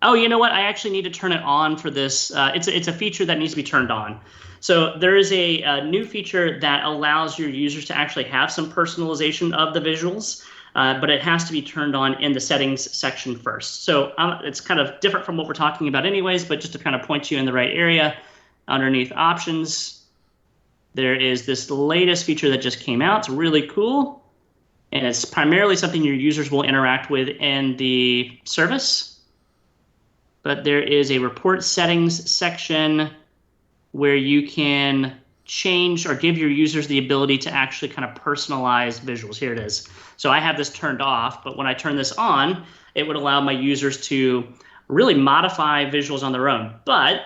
Oh, you know what? I actually need to turn it on for this. It's a feature that needs to be turned on. So there is a new feature that allows your users to actually have some personalization of the visuals, but it has to be turned on in the settings section first. So it's kind of different from what we're talking about anyways, but just to kind of point you in the right area, underneath options, there is this latest feature that just came out. It's really cool. And it's primarily something your users will interact with in the service. But there is a report settings section where you can change or give your users the ability to actually kind of personalize visuals. Here it is. So I have this turned off, but when I turn this on, it would allow my users to really modify visuals on their own. But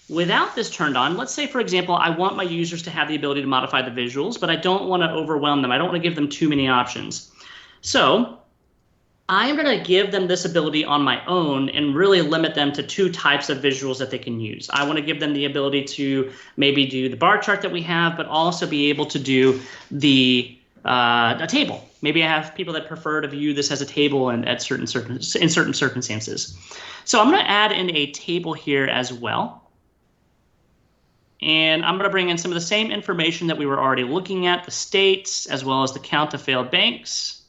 without this turned on, let's say, for example, I want my users to have the ability to modify the visuals, but I don't want to overwhelm them. I don't want to give them too many options. So I'm going to give them this ability on my own and really limit them to two types of visuals that they can use. I want to give them the ability to maybe do the bar chart that we have, but also be able to do a table. Maybe I have people that prefer to view this as a table and in certain circumstances. So I'm going to add in a table here as well. And I'm going to bring in some of the same information that we were already looking at, the states, as well as the count of failed banks.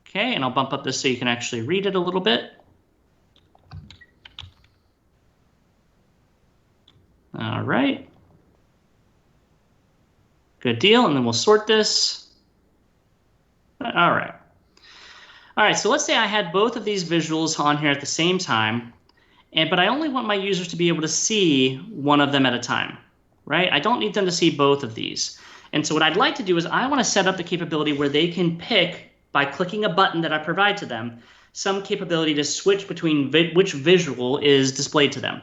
Okay, and I'll bump up this so you can actually read it a little bit. All right. Good deal, and then we'll sort this. All right. All right, so let's say I had both of these visuals on here at the same time. But I only want my users to be able to see one of them at a time, right? I don't need them to see both of these. And so what I'd like to do is I want to set up the capability where they can pick, by clicking a button that I provide to them, some capability to switch between which visual is displayed to them.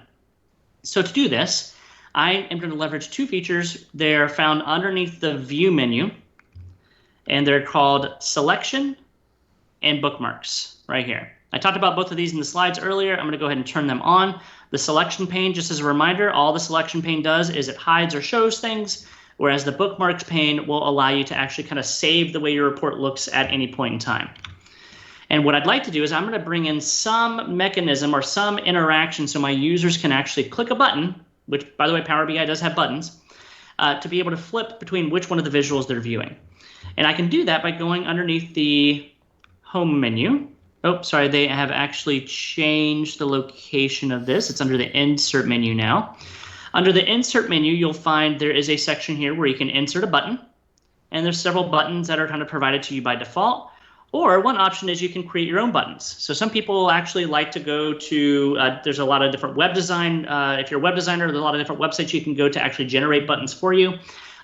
So to do this, I am going to leverage two features. They're found underneath the View menu, and they're called Selection and Bookmarks right here. I talked about both of these in the slides earlier. I'm going to go ahead and turn them on. The selection pane, just as a reminder, all the selection pane does is it hides or shows things, whereas the bookmarks pane will allow you to actually kind of save the way your report looks at any point in time. And what I'd like to do is I'm going to bring in some mechanism or some interaction so my users can actually click a button, which, by the way, Power BI does have buttons, to be able to flip between which one of the visuals they're viewing. And I can do that by going underneath the Home menu. Oh, sorry, they have actually changed the location of this. It's under the Insert menu now. Under the Insert menu, you'll find there is a section here where you can insert a button. And there's several buttons that are kind of provided to you by default. Or one option is you can create your own buttons. So some people actually like to go to, there's a lot of different web design. If you're a web designer, there's a lot of different websites you can go to actually generate buttons for you.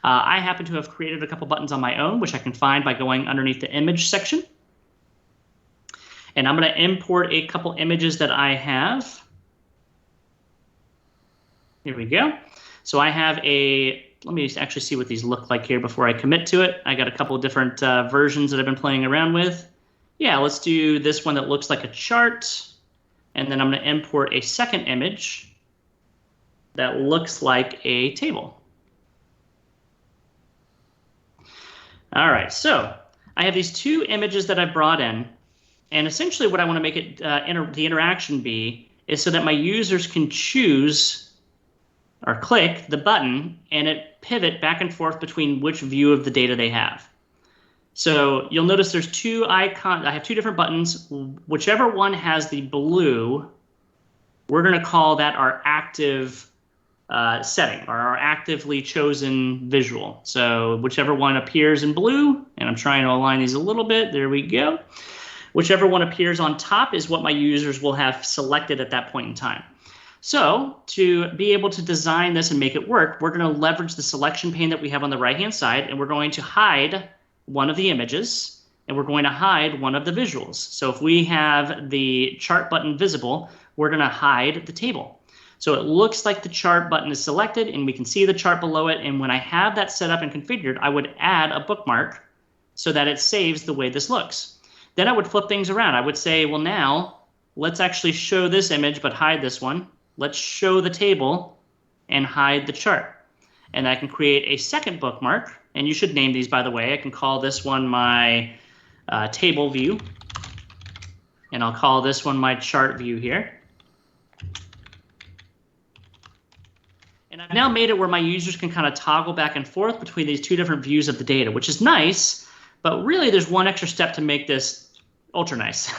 I happen to have created a couple buttons on my own, which I can find by going underneath the Image section. And I'm going to import a couple images that I have. Here we go. So I have let me actually see what these look like here before I commit to it. I got a couple of different versions that I've been playing around with. Yeah, let's do this one that looks like a chart. And then I'm going to import a second image that looks like a table. All right, so I have these two images that I brought in. And essentially what I want to make it the interaction be is so that my users can choose or click the button and it pivot back and forth between which view of the data they have. So you'll notice there's two icons. I have two different buttons. Whichever one has the blue, we're going to call that our active setting or our actively chosen visual. So whichever one appears in blue, and I'm trying to align these a little bit. There we go. Whichever one appears on top is what my users will have selected at that point in time. So to be able to design this and make it work, we're going to leverage the selection pane that we have on the right-hand side, and we're going to hide one of the images, and we're going to hide one of the visuals. So if we have the chart button visible, we're going to hide the table. So it looks like the chart button is selected, and we can see the chart below it. And when I have that set up and configured, I would add a bookmark so that it saves the way this looks. Then I would flip things around. I would say, well, now let's actually show this image, but hide this one. Let's show the table and hide the chart. And I can create a second bookmark. And you should name these, by the way. I can call this one my table view. And I'll call this one my chart view here. And I've now made it where my users can kind of toggle back and forth between these two different views of the data, which is nice. But really, there's one extra step to make this ultra nice.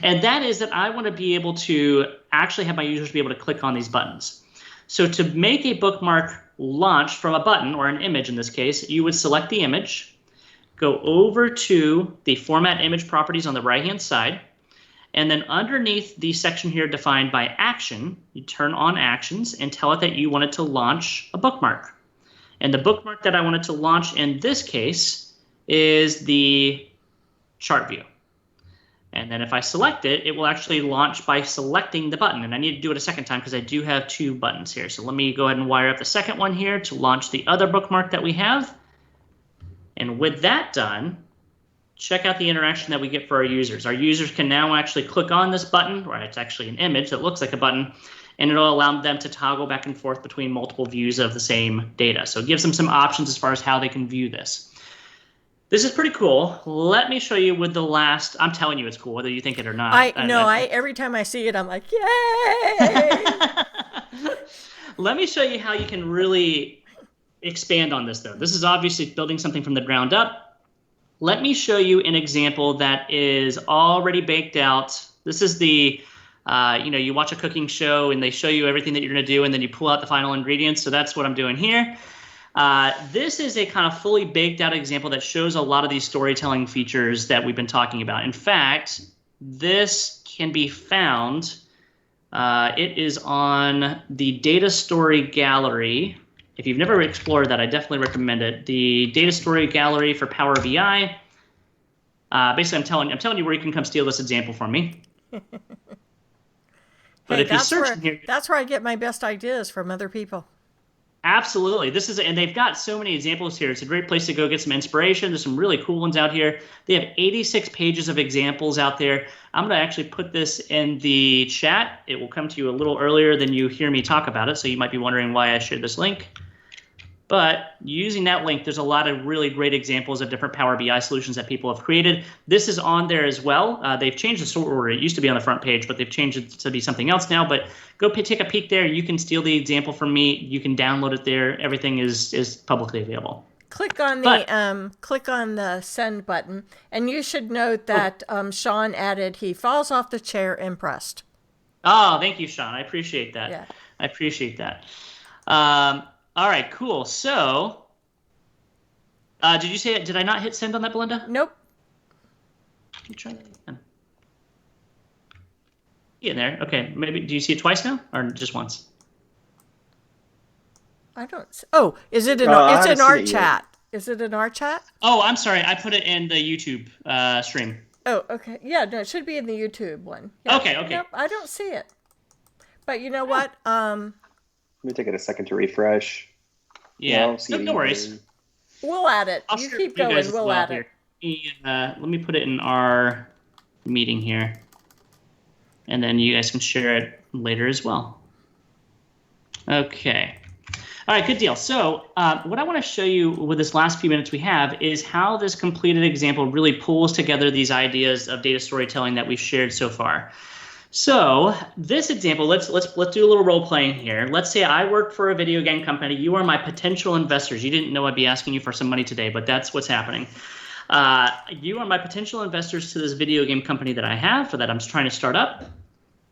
And that is that I want to be able to actually have my users be able to click on these buttons. So to make a bookmark launch from a button, or an image in this case, you would select the image, go over to the Format Image properties on the right-hand side, and then underneath the section here defined by action, you turn on actions and tell it that you want it to launch a bookmark. And the bookmark that I want it to launch in this case is the chart view. And then if I select it, it will actually launch by selecting the button. And I need to do it a second time because I do have two buttons here. So let me go ahead and wire up the second one here to launch the other bookmark that we have. And with that done, check out the interaction that we get for our users. Our users can now actually click on this button, or it's actually an image that looks like a button, and it'll allow them to toggle back and forth between multiple views of the same data. So it gives them some options as far as how they can view this. This is pretty cool. Let me show you with the last. I'm telling you it's cool, whether you think it or not. Every time I see it, I'm like, yay! Let me show you how you can really expand on this, though. This is obviously building something from the ground up. Let me show you an example that is already baked out. This is the, you watch a cooking show and they show you everything that you're going to do, and then you pull out the final ingredients. So that's what I'm doing here. This is a kind of fully baked out example that shows a lot of these storytelling features that we've been talking about. In fact, this can be found. It is on the Data Story Gallery. If you've never explored that, I definitely recommend it. The Data Story Gallery for Power BI. Basically, I'm telling you where you can come steal this example from me. But if you search here, that's where I get my best ideas, from other people. Absolutely. And they've got so many examples here. It's a great place to go get some inspiration. There's some really cool ones out here. They have 86 pages of examples out there. I'm going to actually put this in the chat. It will come to you a little earlier than you hear me talk about it, so you might be wondering why I shared this link. But using that link, there's a lot of really great examples of different Power BI solutions that people have created. This is on there as well. They've changed the sort order. It used to be on the front page, but they've changed it to be something else now. But go take a peek there. You can steal the example from me. You can download it there. Everything is publicly available. Click on the send button, and you should note that Sean added he falls off the chair impressed. Oh, thank you, Sean. I appreciate that. Yeah. I appreciate that. All right, cool. So, did I not hit send on that, Belinda? Nope. Let me try that again. In there. Okay, maybe. Do you see it twice now, or just once? I don't. Oh, is it in? It's in our chat. Is it in our chat? Oh, I'm sorry. I put it in the YouTube stream. Oh, okay. Yeah, no, it should be in the YouTube one. Yeah. Okay, okay. Nope, I don't see it. But you know Oh. what? Let me take it a second to refresh. Yeah, I don't see it no worries. either. We'll add it. I'll You share keep it with you guys going. as We'll well add here. it. Let me put it in our meeting here, and then you guys can share it later as well. Okay. All right, good deal. So what I want to show you with this last few minutes we have is how this completed example really pulls together these ideas of data storytelling that we've shared so far. So this example, let's do a little role playing here. Let's say I work for a video game company. You are my potential investors. You didn't know I'd be asking you for some money today, but that's what's happening. You are my potential investors to this video game company that I have, or that I'm trying to start up.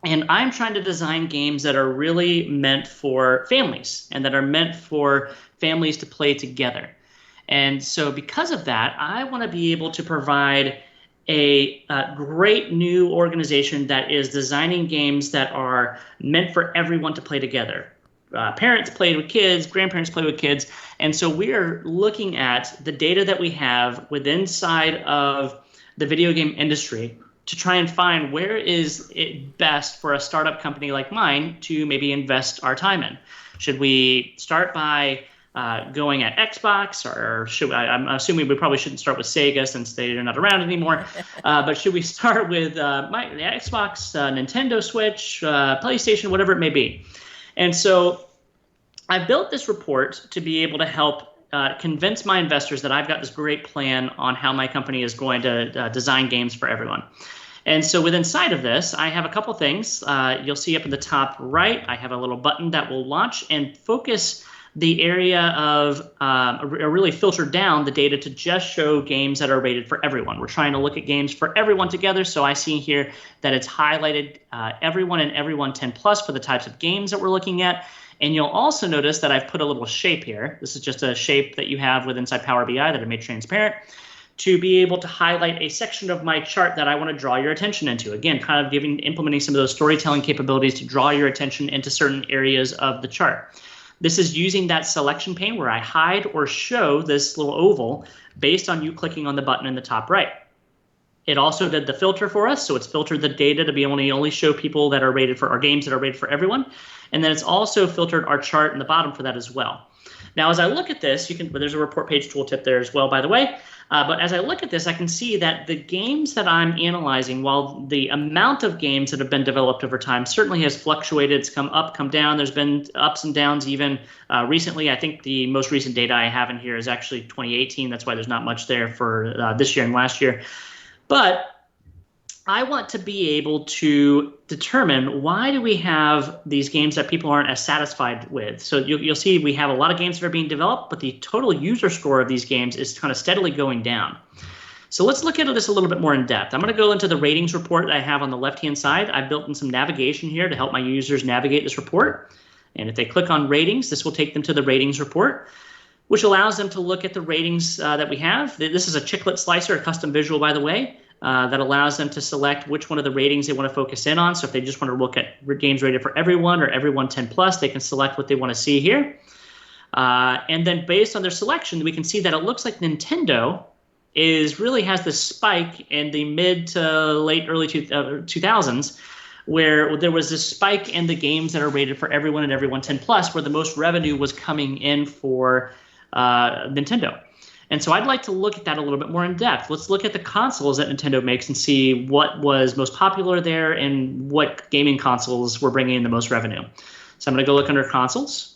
And I'm trying to design games that are really meant for families and that are meant for families to play together. And so because of that, I want to be able to provide a great new organization that is designing games that are meant for everyone to play together. Parents play with kids, grandparents play with kids. And so we are looking at the data that we have within inside of the video game industry to try and find where is it best for a startup company like mine to maybe invest our time in. Should we start by going at Xbox, or I'm assuming we probably shouldn't start with Sega since they're not around anymore. But should we start with Xbox, Nintendo Switch, PlayStation, whatever it may be? And so I built this report to be able to help convince my investors that I've got this great plan on how my company is going to design games for everyone. And so within inside of this, I have a couple things. You'll see up in the top right, I have a little button that will launch and focus the area of really filter down the data to just show games that are rated for everyone. We're trying to look at games for everyone together. So I see here that it's highlighted everyone and everyone 10 plus for the types of games that we're looking at. And you'll also notice that I've put a little shape here. This is just a shape that you have with inside Power BI that I made transparent to be able to highlight a section of my chart that I want to draw your attention into. Again, kind of implementing some of those storytelling capabilities to draw your attention into certain areas of the chart. This is using that selection pane where I hide or show this little oval based on you clicking on the button in the top right. It also did the filter for us, so it's filtered the data to be able to only show people that are rated for our games that are rated for everyone. And then it's also filtered our chart in the bottom for that as well. Now, as I look at this, there's a report page tooltip there as well, by the way. But as I look at this, I can see that the games that I'm analyzing, while the amount of games that have been developed over time certainly has fluctuated, it's come up, come down. There's been ups and downs even recently. I think the most recent data I have in here is actually 2018. That's why there's not much there for this year and last year. But I want to be able to determine why do we have these games that people aren't as satisfied with. So you'll see we have a lot of games that are being developed, but the total user score of these games is kind of steadily going down. So let's look at this a little bit more in depth. I'm going to go into the ratings report that I have on the left-hand side. I built in some navigation here to help my users navigate this report. And if they click on ratings, this will take them to the ratings report, which allows them to look at the ratings that we have. This is a chiclet slicer, a custom visual, by the way. That allows them to select which one of the ratings they want to focus in on. So if they just want to look at games rated for everyone or everyone 10 plus, they can select what they want to see here. And then based on their selection, we can see that it looks like Nintendo really has this spike in the mid to late early 2000s, where there was this spike in the games that are rated for everyone and everyone 10 plus, where the most revenue was coming in for Nintendo. And so I'd like to look at that a little bit more in depth. Let's look at the consoles that Nintendo makes and see what was most popular there and what gaming consoles were bringing in the most revenue. So I'm going to go look under consoles.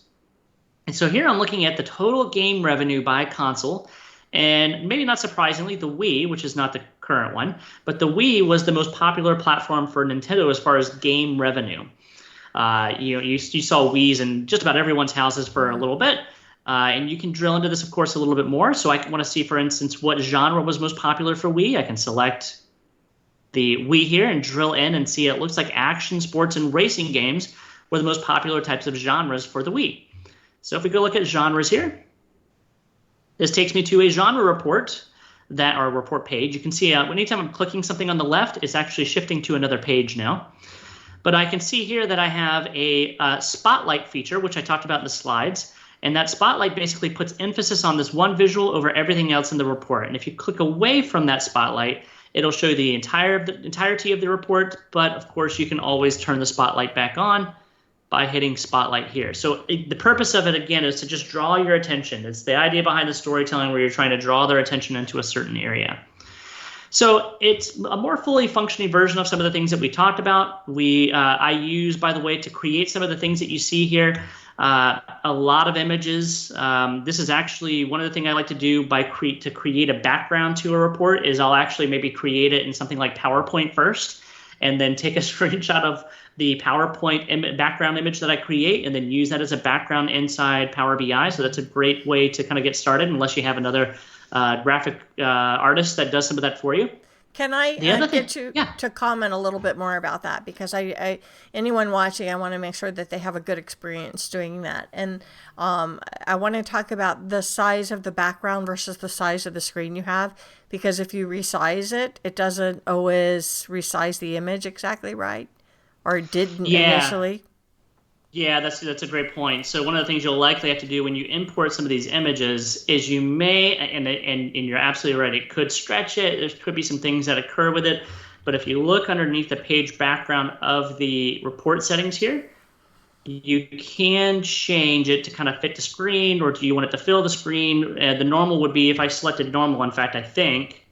And so here I'm looking at the total game revenue by console. And maybe not surprisingly, the Wii, which is not the current one, but the Wii was the most popular platform for Nintendo as far as game revenue. You saw Wiis in just about everyone's houses for a little bit. And you can drill into this, of course, a little bit more. So I want to see, for instance, what genre was most popular for Wii. I can select the Wii here and drill in and see it looks like action, sports, and racing games were the most popular types of genres for the Wii. So if we go look at genres here, this takes me to a genre report, report page. You can see anytime I'm clicking something on the left, it's actually shifting to another page now. But I can see here that I have a spotlight feature, which I talked about in the slides. And that spotlight basically puts emphasis on this one visual over everything else in the report. And if you click away from that spotlight, It'll show the entirety of the report, but of course you can always turn the spotlight back on by hitting spotlight here. So the purpose of it, again, is to just draw your attention. It's the idea behind the storytelling where you're trying to draw their attention into a certain area. So it's a more fully functioning version of some of the things that we talked about. I use, by the way, to create some of the things that you see here, a lot of images. This is actually one of the things I like to do to create a background to a report is I'll actually maybe create it in something like PowerPoint first, and then take a screenshot of the PowerPoint background image that I create, and then use that as a background inside Power BI. So that's a great way to kind of get started, unless you have another graphic artist that does some of that for you. Can I get you to comment a little bit more about that? Because anyone watching, I want to make sure that they have a good experience doing that. And I want to talk about the size of the background versus the size of the screen you have. Because if you resize it, it doesn't always resize the image exactly right. Or it didn't initially. Yeah, that's a great point. So one of the things you'll likely have to do when you import some of these images is you may, and you're absolutely right, it could stretch it. There could be some things that occur with it. But if you look underneath the page background of the report settings here, you can change it to kind of fit the screen, or do you want it to fill the screen? The normal would be, if I selected normal, in fact, I think,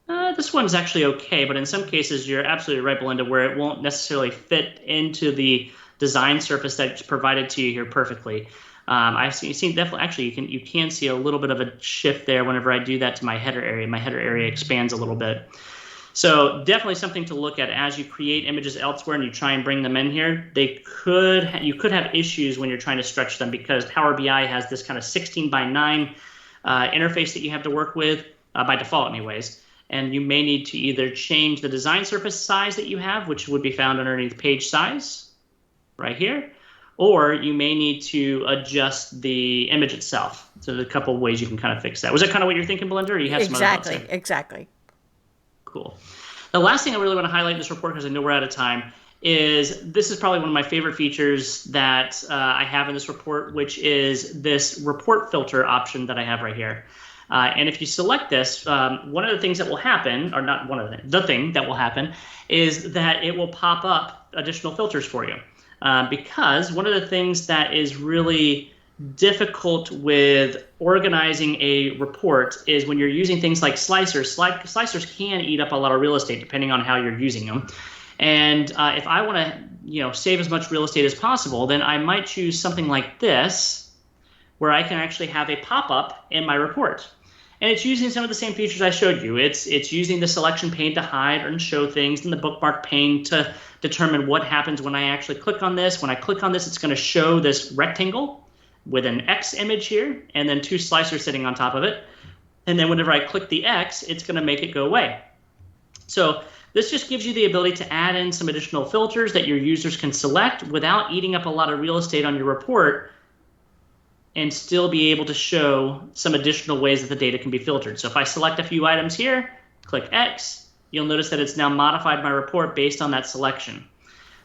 this one's actually okay, but in some cases, you're absolutely right, Belinda, where it won't necessarily fit into the design surface that's provided to you here perfectly. I've seen definitely, actually, you can see a little bit of a shift there whenever I do that to my header area. My header area expands a little bit. So definitely something to look at as you create images elsewhere and you try and bring them in here. You could have issues when you're trying to stretch them, because Power BI has this kind of 16:9 interface that you have to work with, by default anyways. And you may need to either change the design surface size that you have, which would be found underneath page size right here, or you may need to adjust the image itself. So there's a couple of ways you can kind of fix that. Was that kind of what you're thinking, Belinda, or you have some other thoughts there? Exactly. Cool. The last thing I really want to highlight in this report, because I know we're out of time, is this is probably one of my favorite features that I have in this report, which is this report filter option that I have right here. And if you select this, one of the things that will happen, or not one of the thing that will happen, is that it will pop up additional filters for you. Because one of the things that is really difficult with organizing a report is when you're using things like slicers. Slicers can eat up a lot of real estate depending on how you're using them. And if I want to, save as much real estate as possible, then I might choose something like this, where I can actually have a pop-up in my report. And it's using some of the same features I showed you. It's using the selection pane to hide and show things, and the bookmark pane to determine what happens when I actually click on this. When I click on this, it's going to show this rectangle with an X image here, and then two slicers sitting on top of it. And then whenever I click the X, it's going to make it go away. So this just gives you the ability to add in some additional filters that your users can select without eating up a lot of real estate on your report, and still be able to show some additional ways that the data can be filtered. So if I select a few items here, click X, you'll notice that it's now modified my report based on that selection.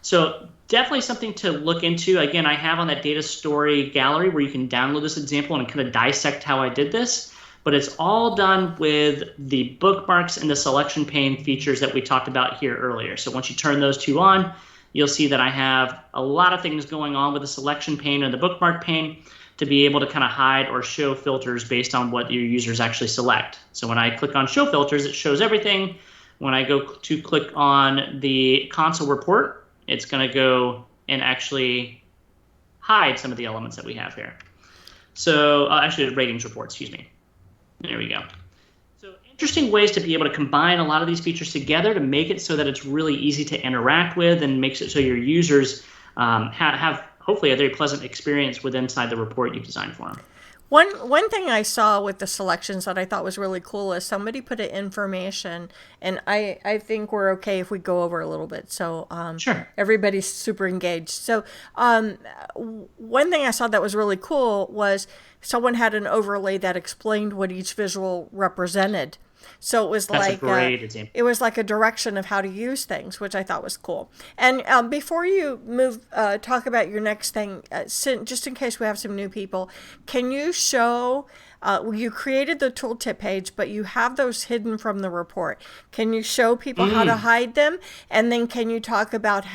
So definitely something to look into. Again, I have on that data story gallery where you can download this example and kind of dissect how I did this. But it's all done with the bookmarks and the selection pane features that we talked about here earlier. So once you turn those two on, you'll see that I have a lot of things going on with the selection pane and the bookmark pane to be able to kind of hide or show filters based on what your users actually select. So when I click on show filters, it shows everything. When I go to click on the console report, it's going to go and actually hide some of the elements that we have here. So actually ratings report, excuse me. There we go. So interesting ways to be able to combine a lot of these features together to make it so that it's really easy to interact with, and makes it so your users have hopefully a very pleasant experience with inside the report you've designed for them. One thing I saw with the selections that I thought was really cool is somebody put in information, and I think we're okay if we go over a little bit. So sure. Everybody's super engaged. So one thing I saw that was really cool was someone had an overlay that explained what each visual represented. So it was That's a like great example. it was like a direction of how to use things, which I thought was cool. And before you move, talk about your next thing, just in case we have some new people, can you show? You created the tooltip page, but you have those hidden from the report. Can you show people how to hide them? And then can you talk about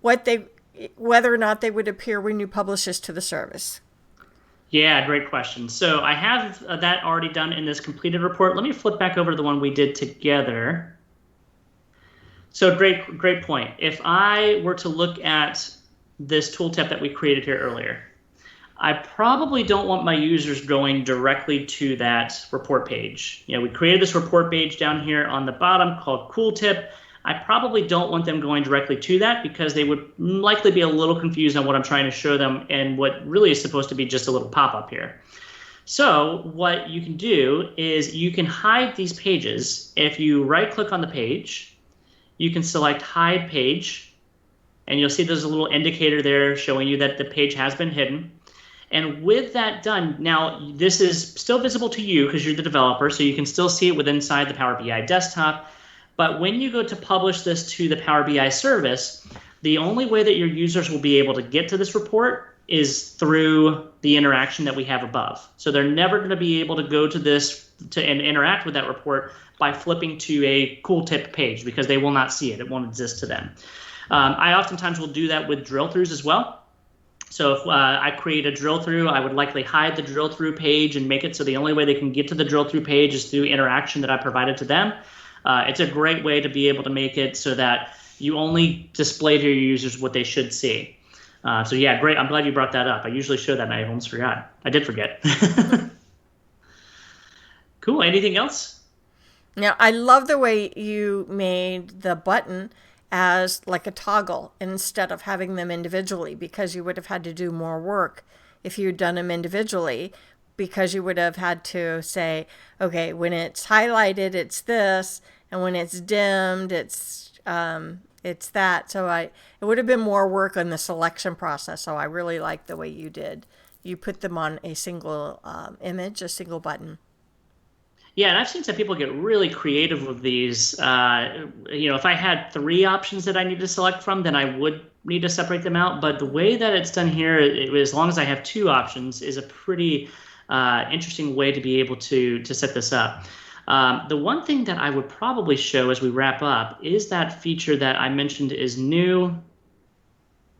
whether or not they would appear when you publish this to the service? Yeah, great question. So I have that already done in this completed report. Let me flip back over to the one we did together. So great point. If I were to look at this tooltip that we created here earlier, I probably don't want my users going directly to that report page. We created this report page down here on the bottom called Cool Tip. I probably don't want them going directly to that because they would likely be a little confused on what I'm trying to show them and what really is supposed to be just a little pop-up here. So what you can do is you can hide these pages. If you right-click on the page, you can select Hide Page, and you'll see there's a little indicator there showing you that the page has been hidden. And with that done, now this is still visible to you because you're the developer, so you can still see it within inside the Power BI desktop. But when you go to publish this to the Power BI service, the only way that your users will be able to get to this report is through the interaction that we have above. So they're never going to be able to go to this and interact with that report by flipping to a cool tip page because they will not see it. It won't exist to them. I oftentimes will do that with drill throughs as well. So if I create a drill through, I would likely hide the drill through page and make it so the only way they can get to the drill through page is through interaction that I provided to them. It's a great way to be able to make it so that you only display to your users what they should see. So yeah, great. I'm glad you brought that up. I usually show that and I almost forgot. I did forget. Cool. Anything else? Now, I love the way you made the button as like a toggle instead of having them individually, because you would have had to do more work if you'd done them individually, because you would have had to say, okay, when it's highlighted, it's this, and when it's dimmed, it's that. So it would have been more work on the selection process. So I really like the way you did. You put them on a single image, a single button. Yeah, and I've seen some people get really creative with these. If I had 3 options that I need to select from, then I would need to separate them out. But the way that it's done here, as long as I have 2 options, is a pretty interesting way to be able to set this up. The one thing that I would probably show as we wrap up is that feature that I mentioned is new.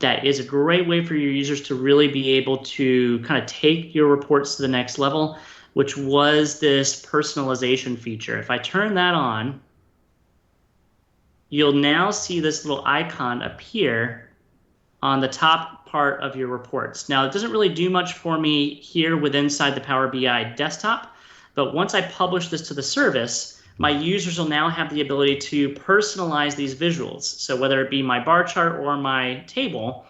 That is a great way for your users to really be able to kind of take your reports to the next level, which was this personalization feature. If I turn that on, you'll now see this little icon appear on the top part of your reports. Now, it doesn't really do much for me here inside the Power BI desktop, but once I publish this to the service, my users will now have the ability to personalize these visuals. So whether it be my bar chart or my table,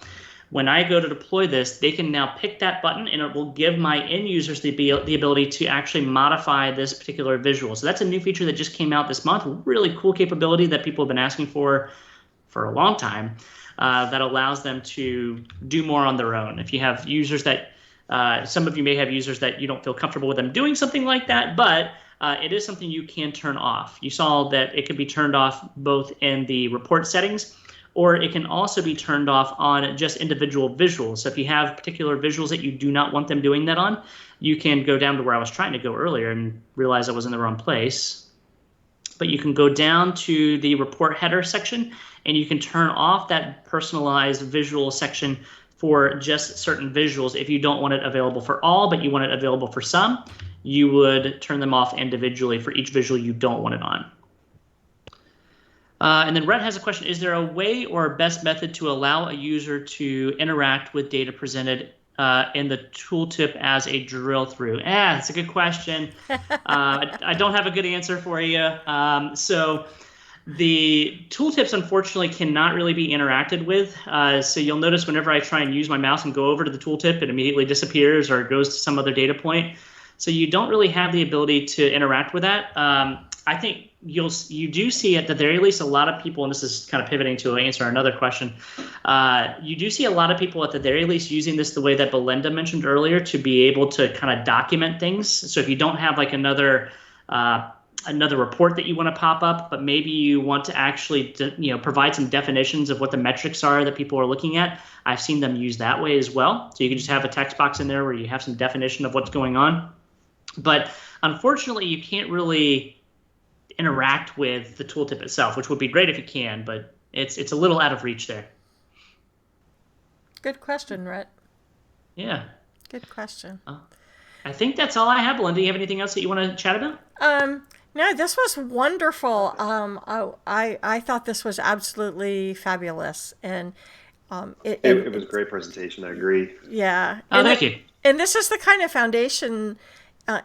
when I go to deploy this, they can now pick that button and it will give my end users the ability to actually modify this particular visual. So that's a new feature that just came out this month. Really cool capability that people have been asking for a long time, that allows them to do more on their own. If you have users that, some of you may have users that you don't feel comfortable with them doing something like that, but it is something you can turn off. You saw that it could be turned off both in the report settings, or it can also be turned off on just individual visuals. So if you have particular visuals that you do not want them doing that on, you can go down to where I was trying to go earlier and realize I was in the wrong place. But you can go down to the report header section and you can turn off that personalized visual section for just certain visuals. If you don't want it available for all, but you want it available for some, you would turn them off individually for each visual you don't want it on. And then Rhett has a question. Is there a way or a best method to allow a user to interact with data presented in the tooltip as a drill through? That's a good question. I don't have a good answer for you. So the tooltips, unfortunately, cannot really be interacted with. So you'll notice whenever I try and use my mouse and go over to the tooltip, it immediately disappears or goes to some other data point. So you don't really have the ability to interact with that. I think you do see at the very least a lot of people, and this is kind of pivoting to answer another question. You do see a lot of people at the very least using this the way that Belinda mentioned earlier to be able to kind of document things. So if you don't have like another another report that you want to pop up, but maybe you want to actually provide some definitions of what the metrics are that people are looking at. I've seen them use that way as well. So you can just have a text box in there where you have some definition of what's going on. But unfortunately, you can't really interact with the tooltip itself, which would be great if you can, but it's a little out of reach there. Good question, Rhett. Yeah. Good question. I think that's all I have. Belinda, do you have anything else that you want to chat about? No, this was wonderful. I thought this was absolutely fabulous, and it was a great presentation. I agree. Yeah. Thank you. And this is the kind of foundation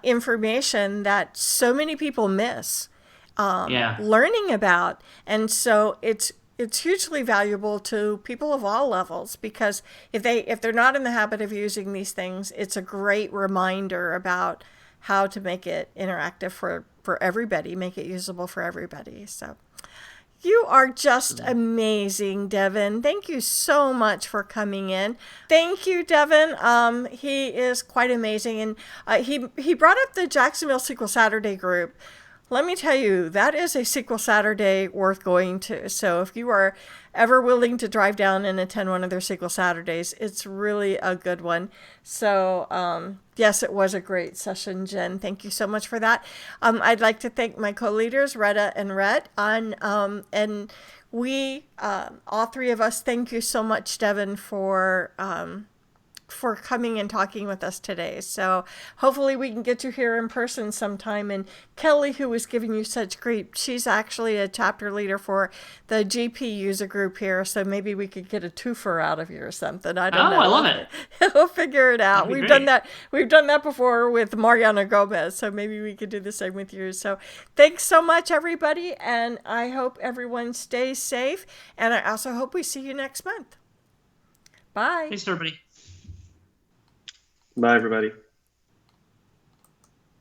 information that so many people miss learning about, and so it's hugely valuable to people of all levels, because if they're not in the habit of using these things, it's a great reminder about how to make it interactive for everybody, make it usable for everybody. So you are just amazing, Devin. Thank you so much for coming in. Thank you, Devin. He is quite amazing, and he brought up the Jacksonville SQL Saturday group. Let me tell you, that is a SQL Saturday worth going to. So if you are ever willing to drive down and attend one of their SQL Saturdays, it's really a good one. So yes, it was a great session, Jen. Thank you so much for that. I'd like to thank my co-leaders, Retta and Rhett, and we, all three of us, thank you so much, Devin, for coming and talking with us today. So hopefully we can get you here in person sometime. And Kelly, who was giving you such grief, she's actually a chapter leader for the GP user group here. So maybe we could get a twofer out of you or something. I don't know. I love it. We'll figure it out. That'd be We've great. done that. We've done that before with Mariana Gomez. So maybe we could do the same with you. So thanks so much, everybody. And I hope everyone stays safe. And I also hope we see you next month. Bye. Thanks, everybody. Bye, everybody.